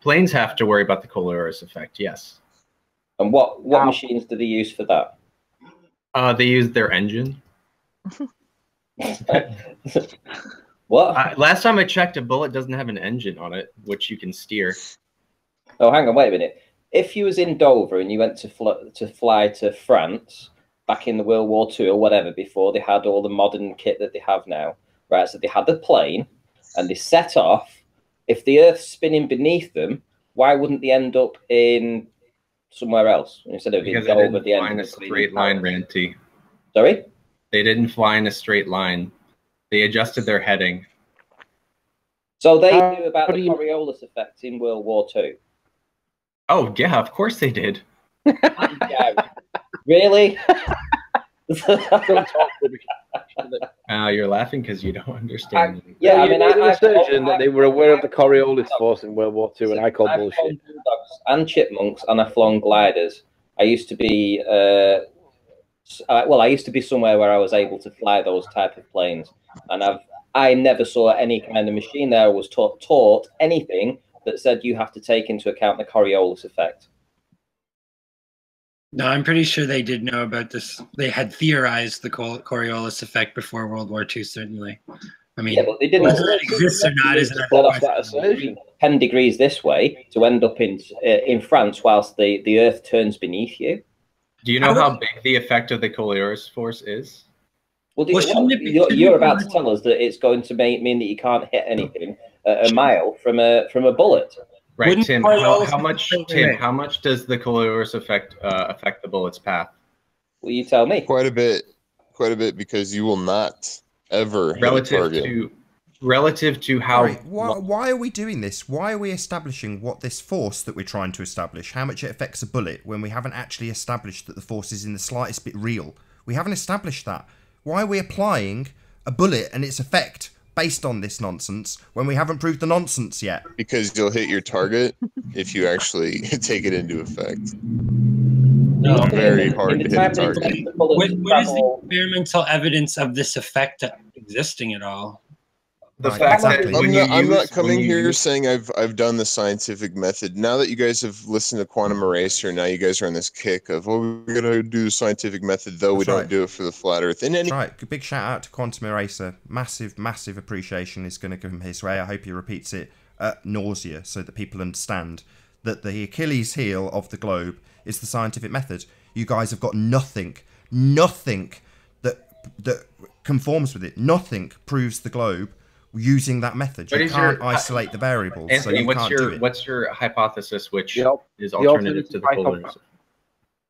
planes have to worry about the Coriolis effect. Yes. And what machines do they use for that? They use their engine. What? Last time I checked, a bullet doesn't have an engine on it, which you can steer. Oh, hang on, wait a minute. If you was in Dover and you went to fly to France back in the World War II or whatever, before they had all the modern kit that they have now, right? So they had the plane and they set off. If the Earth's spinning beneath them, why wouldn't they end up in somewhere else instead of in Dover? They fly in a straight line, Ranty. Sorry? They didn't fly in a straight line. They adjusted their heading. So they knew about the Coriolis effect in World War II. Oh, yeah, of course they did. Yeah. Really? You're laughing because you don't understand. Yeah, I mean, I assertion that they were aware of the Coriolis force in World War II, and I call bullshit. Bulldogs and chipmunks, and I've flown gliders. I used to be, I used to be somewhere where I was able to fly those type of planes, and I never saw any kind of machine there was taught anything that said you have to take into account the Coriolis effect. No, I'm pretty sure they did know about this. They had theorized the Coriolis effect before World War II, certainly. I mean, yeah, but they didn't. Whether it exists or not is another question. 10 degrees this way to end up in France whilst the Earth turns beneath you. Do you know how big the effect of the Coriolis force is? Well, you're about to tell us that it's going to mean that you can't hit anything a mile from a bullet. Right, Tim. How much does the Coriolis effect affect the bullet's path? Will you tell me? Quite a bit, because you will not ever hit a target. Relative to how... Why are we doing this? Why are we establishing what this force that we're trying to establish, how much it affects a bullet, when we haven't actually established that the force is in the slightest bit real? We haven't established that. Why are we applying a bullet and its effect based on this nonsense when we haven't proved the nonsense yet? Because you'll hit your target if you actually take it into effect. No, it's very hard to hit a target. What is the experimental evidence of this effect existing at all? The Right, fact exactly. that I'm not coming here saying I've done the scientific method. Now that you guys have listened to Quantum Eraser, now you guys are on this kick of, oh, we gotta do the scientific method, though we That's right. don't do it for the flat Earth. That's right. Big shout out to Quantum Eraser. Massive, massive appreciation is going to come his way. I hope he repeats it at nausea so that people understand that the Achilles heel of the globe is the scientific method. You guys have got nothing that conforms with it. Nothing proves the globe using that method. You can't isolate the variables. Anthony, so you can't do it. what's your hypothesis, which is the alternative to the Coriolis?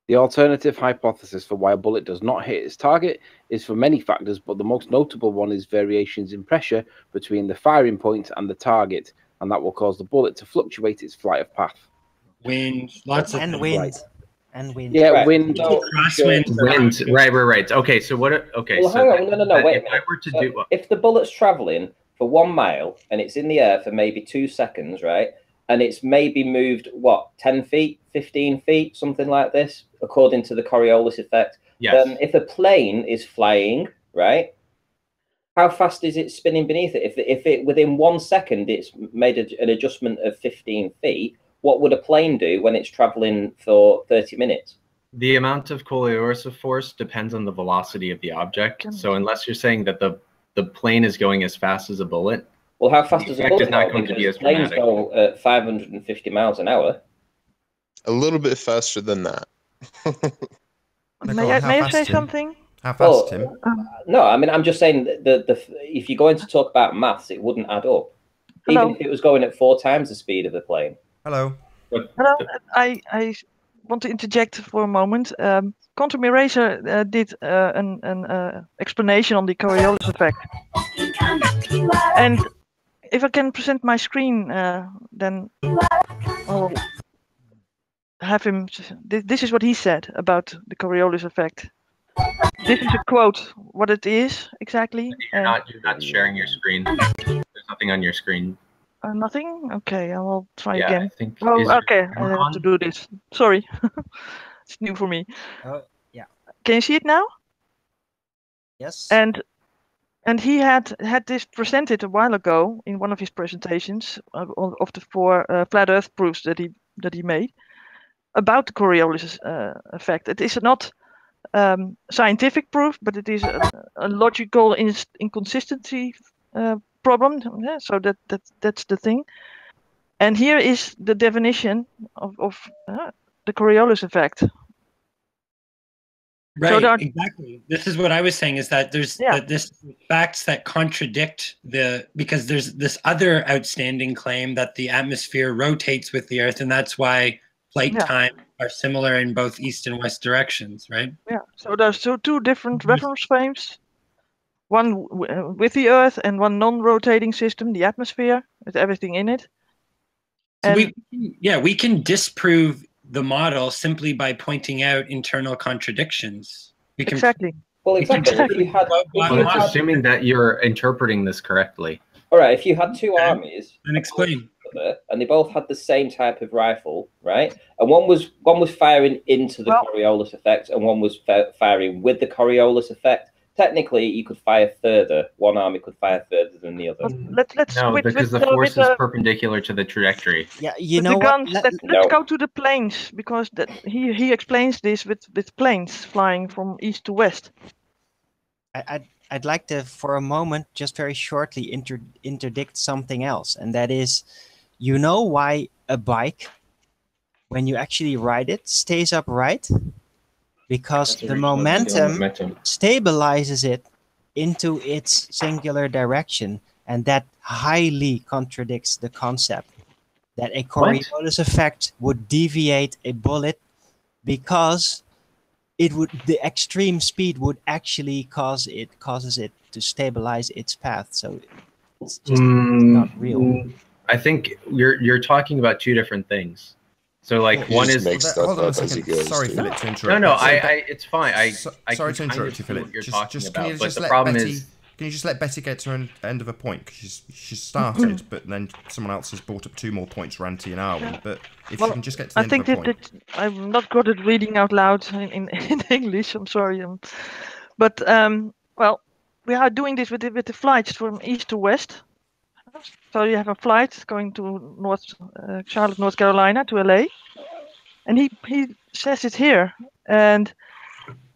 The alternative hypothesis for why a bullet does not hit its target is for many factors, but the most notable one is variations in pressure between the firing point and the target, and that will cause the bullet to fluctuate its flight of path. Wind, lots of wind. And wind. Yeah, right. wind. So, Wind. Right. Okay, so what? Okay, well, so hang on. No. Wait a minute. If I were to do, if the bullet's traveling for 1 mile and it's in the air for maybe 2 seconds, right? And it's maybe moved, 10 feet, 15 feet, something like this, according to the Coriolis effect. Yes. If a plane is flying, right, how fast is it spinning beneath it? If it within 1 second it's made an adjustment of 15 feet, what would a plane do when it's traveling for 30 minutes? The amount of Coriolis force depends on the velocity of the object. So unless you're saying that the plane is going as fast as a bullet, well, how fast does a bullet not go? going to be as Planes dramatic. go at 550 miles an hour. A little bit faster than that. May I say something? How fast, Tim? No, I mean, I'm just saying that if you're going to talk about maths, it wouldn't add up. Hello? Even if it was going at 4 times the speed of the plane. Hello. Hello. I want to interject for a moment. Quantum Eraser did an explanation on the Coriolis effect. And if I can present my screen, then I'll have him. This is what he said about the Coriolis effect. This is a quote. What it is exactly. You're not sharing your screen. There's nothing on your screen. Nothing. Okay, I will try Yeah, again. I think. Okay, I have to do this. Sorry, it's new for me. Yeah. Can you see it now? Yes. And he had this presented a while ago in one of his presentations of the 4 flat Earth proofs that he made about the Coriolis effect. It is not scientific proof, but it is a logical inconsistency problem. Yeah, so that's the thing. And here is the definition of the Coriolis effect. Right, So exactly. This is what I was saying, is that there's this facts that contradict because there's this other outstanding claim that the atmosphere rotates with the Earth, and that's why flight times are similar in both east and west directions, right? Yeah, so there's 2 different reference frames. One with the Earth and one non-rotating system, the atmosphere, with everything in it. So we can disprove the model simply by pointing out internal contradictions. We can, exactly. Well, exactly. I'm assuming that you're interpreting this correctly. All right, if you had 2 armies, and explain, and they both had the same type of rifle, right? And one was firing into the Coriolis effect, and one was firing with the Coriolis effect. Technically, you could fire further. One army could fire further than the other. Because the force is perpendicular to the trajectory. Yeah, let's go to the planes, because he explains this with planes flying from east to west. I'd like to, for a moment, just very shortly interdict something else, and that is, you know why a bike, when you actually ride it, stays upright? Because the momentum stabilizes it into its singular direction, and that highly contradicts the concept that a Coriolis effect would deviate a bullet, because the extreme speed would actually causes it to stabilize its path. So it's just not real. I think you're talking about 2 different things. So one is hold on a second. Sorry, Philip, to interrupt. No, it's fine. Sorry to interrupt you, Philip. Can you just let Betty get to an end of a point? Because she's started, but then someone else has brought up 2 more points, Ranty and Arwen. But if you can just get to the end of a point. I'm not good at reading out loud in English. I'm sorry. But we are doing this with the flights from east to west. So you have a flight going to Charlotte, North Carolina, to LA, and he says it here. And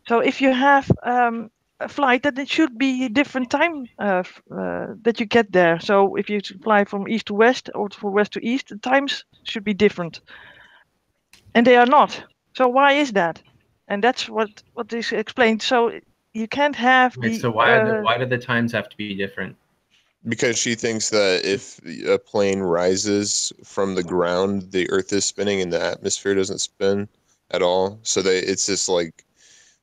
so if you have a flight, that it should be a different time that you get there. So if you fly from east to west or from west to east, the times should be different, and they are not. So why is that? And that's what is explained. So you can't have Right, the. so why do the times have to be different? Because she thinks that if a plane rises from the ground, the Earth is spinning and the atmosphere doesn't spin at all. So it's just like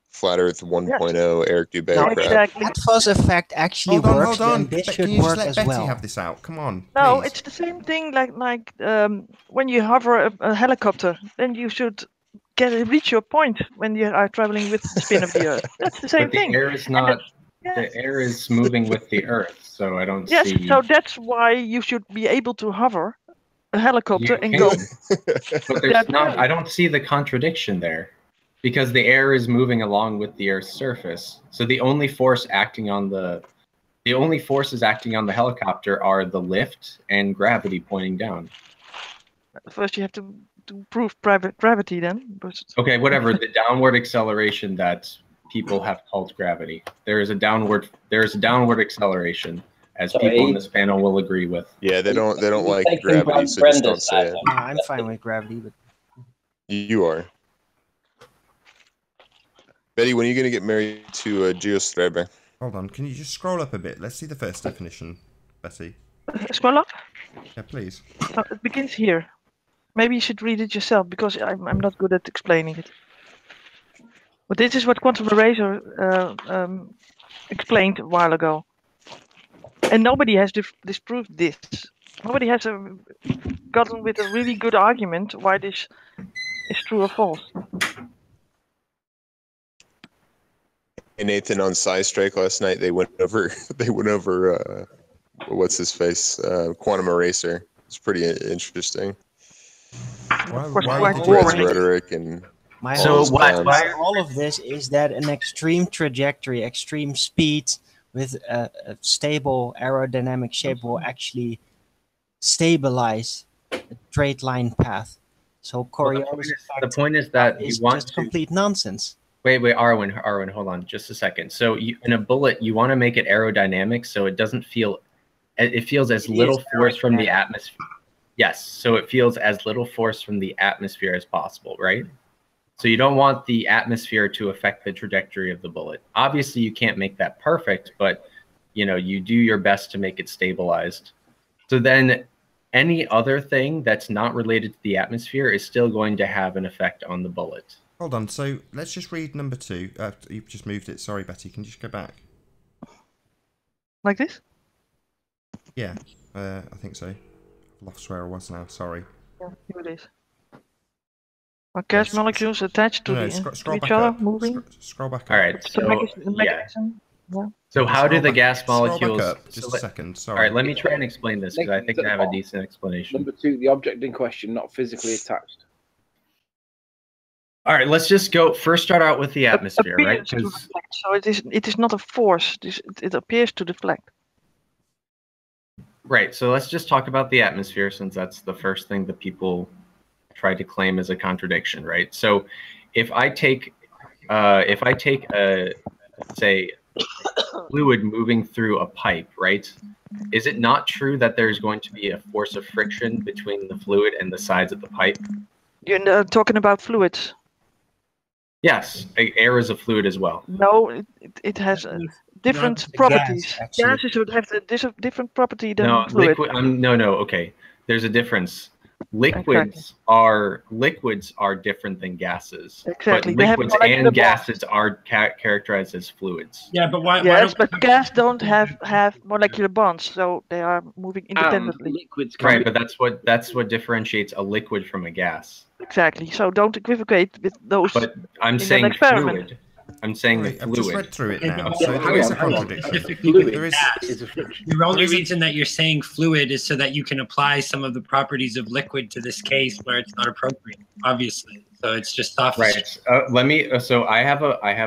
Flat Earth 1.0 Eric Dubay No, crap. Exactly. that fuzz effect actually works. Hold on. Then this Can should you just work let as Betty well. have this out? Come on, No, please. it's the same thing like when you hover a helicopter, then you should reach your point when you are traveling with the spin of the Earth. That's the same But the thing. air is not. The air is moving with the Earth, so I don't Yes, see. so that's why you should be able to hover a helicopter You and can, go. but there's not. I don't see the contradiction there, because the air is moving along with the Earth's surface. So the only forces acting on the helicopter are the lift and gravity pointing down. First, you have to prove gravity then. But... Okay, whatever. The downward acceleration that people have called gravity. There is a downward acceleration, as people on this panel will agree with. Yeah, they don't like gravity, so just don't say it. No, I'm fine with gravity, but You are. Betty, when are you going to get married to Geostrebe? Hold on, can you just scroll up a bit? Let's see the first definition, Betty. Scroll up. Yeah, please. So it begins here. Maybe you should read it yourself, because I'm not good at explaining it. But this is what Quantum Eraser explained a while ago. And nobody has disproved this. Nobody has gotten with a really good argument why this is true or false. Hey, Nathan, on Sci Strike last night, they went over what's his face, Quantum Eraser. It's pretty interesting. Red's rhetoric and all of this is that an extreme trajectory, extreme speed with a stable aerodynamic shape will actually stabilize a straight line path. So Coriolis the point is that is you want just complete nonsense. Wait, Arwen, hold on just a second. So in a bullet, you want to make it aerodynamic so it doesn't feel, it feels as little force from the atmosphere. Yes, so it feels as little force from the atmosphere as possible, right? So you don't want the atmosphere to affect the trajectory of the bullet. Obviously, you can't make that perfect, but you do your best to make it stabilized. So then any other thing that's not related to the atmosphere is still going to have an effect on the bullet. Hold on, so let's just read number 2. You've just moved it. Sorry, Betty, can you just go back? Like this? Yeah, I think so. I've lost where I was now, sorry. Yeah, here it is. Are gas molecules attached to, scroll each back other up. moving? Scroll back up. All right, so mechanism. Yeah. So how do the gas molecules? Scroll back up, just a second. Sorry. All right, let me try and explain this because I think I have a decent explanation. Number 2, the object in question not physically attached. All right, let's just go first. Start out with the atmosphere, right? So it is not a force. It appears to deflect. Right. So let's just talk about the atmosphere, since that's the first thing that people try to claim as a contradiction, right? So if I take a say fluid moving through a pipe, right? Is it not true that there's going to be a force of friction between the fluid and the sides of the pipe? You're talking about fluids. Yes, air is a fluid as well. No, it has different properties. Gases would have a different property than fluid. Liquid. No. Okay, there's a difference. Liquids are different than gases. Exactly. But liquids and gases are characterized as fluids. Yeah, but why? Yes, but gas don't have molecular bonds, so they are moving independently. Liquids. Right, but that's what differentiates a liquid from a gas. Exactly. So don't equivocate with those. But I'm saying fluid. I'm saying the fluid. I've just read through it Yeah, now, but so there is a contradiction. The only reason that you're saying fluid is so that you can apply some of the properties of liquid to this case where it's not appropriate, obviously. So it's just sophistry. Right. Let me. So I have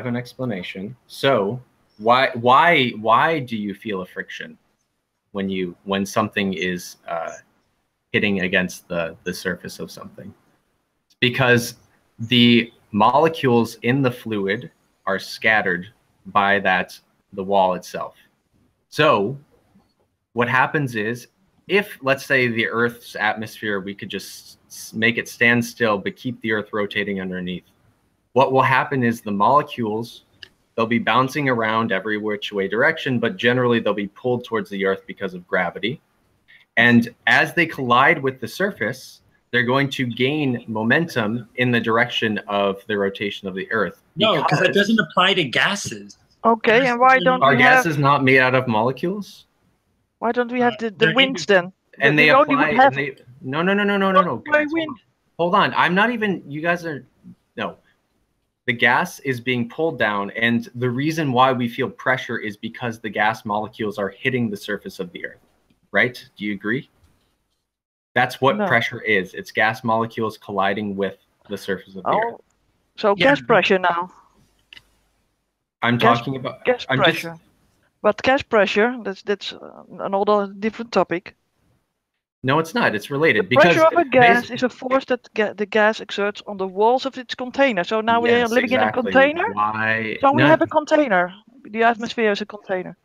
an explanation. So why do you feel a friction? when something is hitting against the surface of something. Because the molecules in the fluid are scattered by the wall itself. So what happens is, if, let's say, the Earth's atmosphere, we could just make it stand still but keep the Earth rotating underneath, what will happen is the molecules, they'll be bouncing around every which way direction, but generally they'll be pulled towards the Earth because of gravity. And as they collide with the surface, they're going to gain momentum in the direction of the rotation of the Earth. No, because it doesn't apply to gases. Okay, and why don't Are we have... gases not made out of molecules? Why don't we have the winds then? And they apply. And they, no. Guys, hold on. I'm not even. You guys are. No. The gas is being pulled down, and the reason why we feel pressure is because the gas molecules are hitting the surface of the Earth. Right? Do you agree? That's what pressure is. It's gas molecules colliding with the surface of the Earth. So gas pressure now. I'm talking about gas pressure. But gas pressure, that's another different topic. No, it's not. It's related. The pressure of a gas is a force that the gas exerts on the walls of its container. So now we are living in a container. So we have a container. The atmosphere is a container.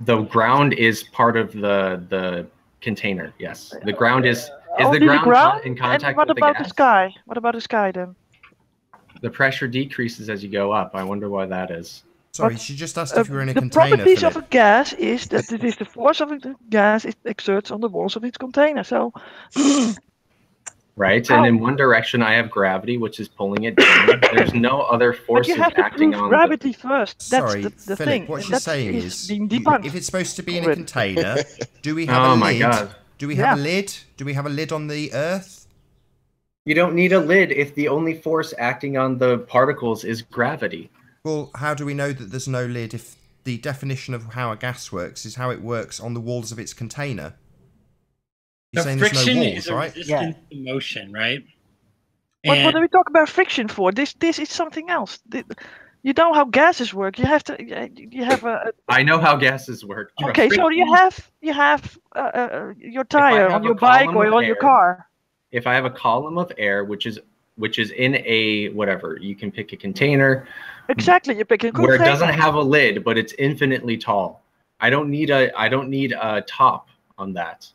The ground is part of the container. Yes, the ground is the ground in contact with the gas. What about the sky? What about the sky then? The pressure decreases as you go up. I wonder why that is. Sorry, she just asked if you were in a container. The properties of a gas is that it is the force of the gas it exerts on the walls of its container. So, right, and in one direction I have gravity, which is pulling it down. There's no other forces acting on gravity first. That's Sorry, the Philip, thing. what she's saying is, if it's supposed to be in a container, do we have oh a my lid? God. Do we have a lid? Do we have a lid on the Earth? You don't need a lid if the only force acting on the particles is gravity. Well, how do we know that there's no lid if the definition of how a gas works is how it works on the walls of its container? You're saying there's no walls, is a right? resistance to motion, right? What do we talk about friction for? This is something else. You know how gases work. You have a. I know how gases work. Okay, so you have your tire on your bike or on your car. If I have a column of air, which is in a whatever, you can pick a container. Exactly, you pick a container where it doesn't have a lid, but it's infinitely tall. I don't need a top on that.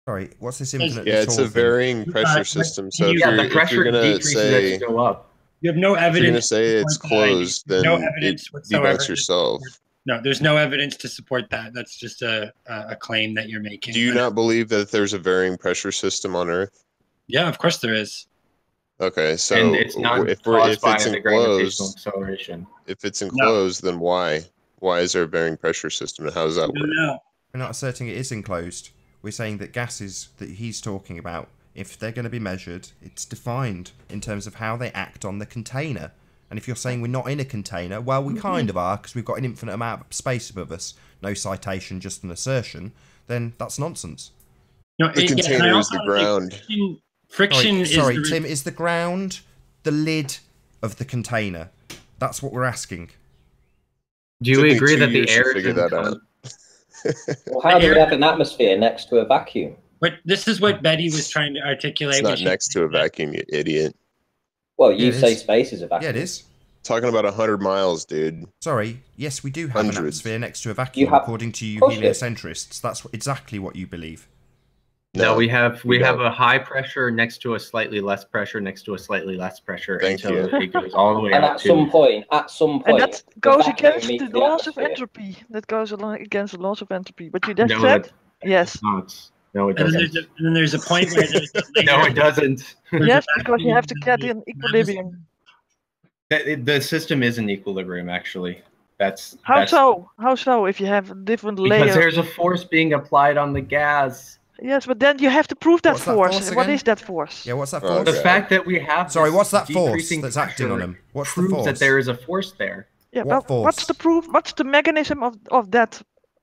Sorry, what's this infinitely tall? Yeah, it's a varying pressure system. So if you're gonna say you have no evidence. If you're gonna say it's closed, then it debunks yourself. No, there's no evidence to support that. That's just a claim that you're making. Do you not believe that there's a varying pressure system on Earth? Yeah, of course there is. Okay, so and it's not if it's enclosed, acceleration. If it's enclosed, then why? Why is there a varying pressure system, and how does that work? No. We're not asserting it is enclosed. We're saying that gases that he's talking about, if they're going to be measured, it's defined in terms of how they act on the container. And if you're saying we're not in a container, well, we kind of are, because we've got an infinite amount of space above us. No citation, just an assertion. Then that's nonsense. No, the container is the ground. Friction sorry, Tim, is the ground the lid of the container? That's what we're asking. Do you agree that the air figure that out? Well, how do we have an atmosphere next to a vacuum? But this is what Betty was trying to articulate. It's not next to a vacuum, you idiot. Well, you say space is a vacuum. Yeah, it is. Talking about 100 miles, dude. Sorry, yes, we do have an atmosphere next to a vacuum, according to you heliocentrists. That's exactly what you believe. No, we have a high pressure next to a slightly less pressure next to a slightly less pressure until it goes all the way and up at some point, and that goes against the laws of entropy. That goes against the laws of entropy. But you just said yes. No, it doesn't. And then there's a point where there's no, it doesn't. Yes, because you have to get in equilibrium. The system is in equilibrium, actually. How so? How so? If you have different layers. Because there's a force being applied on the gas. Yes, but then you have to prove that force. What is that force? Yeah, what's that force? The fact that we have. Sorry, what's that force that's acting on him? What's the force? Proves that there is a force there. Yeah, but what's the proof? What's the mechanism of that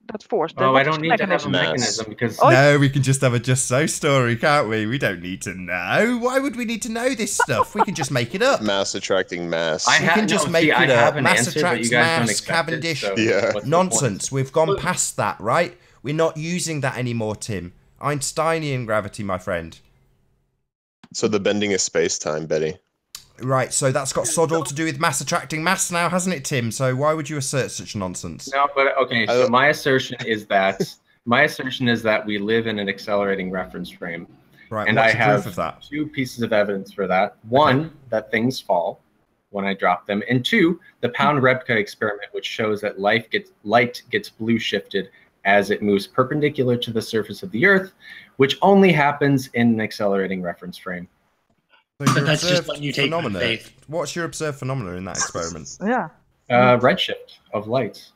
that force? Oh, What I is don't the need to have a mechanism? mechanism because No, we can just have a just so story, can't we? We don't need to know. Why would we need to know this stuff? We can just make it up. Mass attracting mass. We can just make it up. an Mass answer, but attracts you guys don't mass, accept it, Cavendish. so Yeah. what's the Nonsense. We've gone past that, right? We're not using that anymore, Tim. Einsteinian gravity, my friend. So the bending of space-time, Betty. Right, so that's got sod all to do with mass attracting mass now, hasn't it, Tim? So why would you assert such nonsense? No, but okay, so my assertion is that we live in an accelerating reference frame. Right, and what's I your have proof of that? 2 pieces of evidence for that. One, that things fall when I drop them, and 2, the Pound-Rebka experiment, which shows that light gets blue shifted as it moves perpendicular to the surface of the Earth, which only happens in an accelerating reference frame. So But that's just when you take on faith. What's your observed phenomena in that experiment? Yeah. Redshift of light.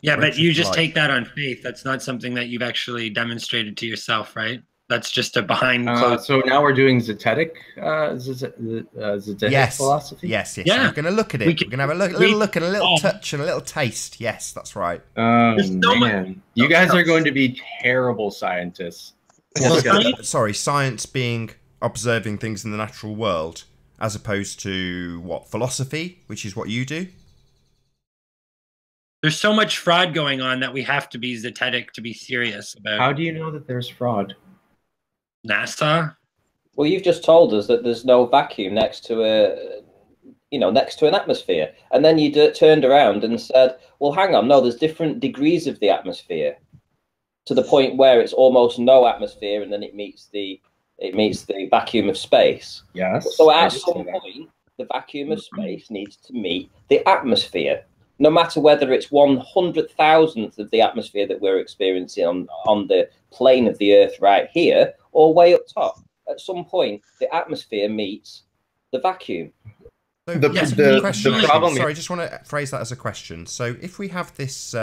Yeah, but you Redshift just light. take that on faith. That's not something that you've actually demonstrated to yourself, right? That's just a behind closed. So now we're doing zetetic philosophy? Yes. Yeah. We're going to look at it. We're going to have a little look and a little touch and a little taste. Yes, that's right. Oh, man. You guys are going to be terrible scientists. Sorry, science being observing things in the natural world, as opposed to, what, philosophy, which is what you do? There's so much fraud going on that we have to be zetetic to be serious about. How do you know that there's fraud? NASA? Well, you've just told us that there's no vacuum next to an atmosphere, and then you turned around and said, "Well, hang on, no, there's different degrees of the atmosphere, to the point where it's almost no atmosphere, and then it meets the vacuum of space." Yes. So at some point, the vacuum of space needs to meet the atmosphere, no matter whether it's 100,000th of the atmosphere that we're experiencing on the plane of the Earth right here, or way up top. At some point, the atmosphere meets the vacuum. So The problem. Sorry, I just want to phrase that as a question. So if we have this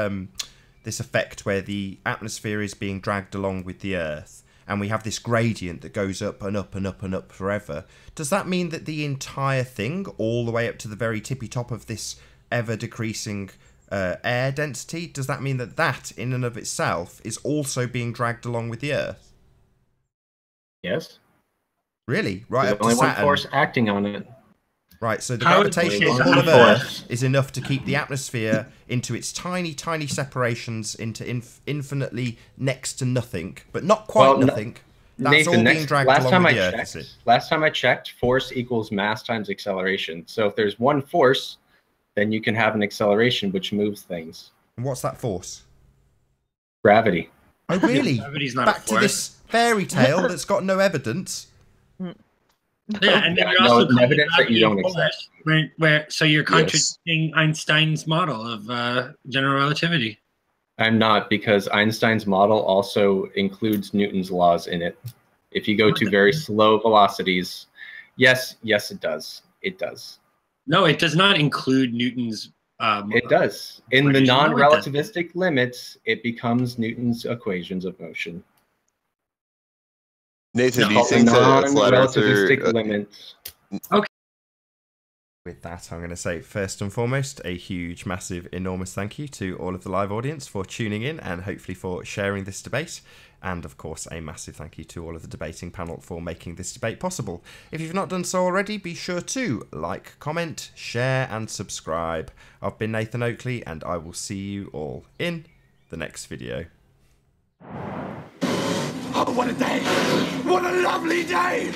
this effect where the atmosphere is being dragged along with the Earth, and we have this gradient that goes up and up and up and up forever, does that mean that the entire thing, all the way up to the very tippy top of this ever decreasing air density, does that mean that that in and of itself is also being dragged along with the Earth? Yes. Really? Right There's up to only one Saturn? force acting on it. Right, so the How gravitational is pull of that Earth is enough to keep the atmosphere into its tiny, tiny separations into infinitely next to nothing, but not quite nothing. That's all being dragged along with the Earth, is it? Last time I checked, force equals mass times acceleration. So if there's one force, then you can have an acceleration which moves things. And what's that force? Gravity. Oh, really? Gravity's not a Back to force. this fairy tale that's got no evidence. Yeah, and then you're no, also evidence that you don't accept. So you're contradicting Einstein's model of general relativity. I'm not, because Einstein's model also includes Newton's laws in it. If you go to very slow velocities, yes, it does. It does. No, it does not include Newton's. It does. In the non-relativistic limits, it becomes Newton's equations of motion. Nathan, do you think that a flat non-relativistic earther... limits. Okay. With that, I'm going to say, first and foremost, a huge, massive, enormous thank you to all of the live audience for tuning in and hopefully for sharing this debate. And, of course, a massive thank you to all of the debating panel for making this debate possible. If you've not done so already, be sure to like, comment, share and subscribe. I've been Nathan Oakley, and I will see you all in the next video. Oh, what a day! What a lovely day!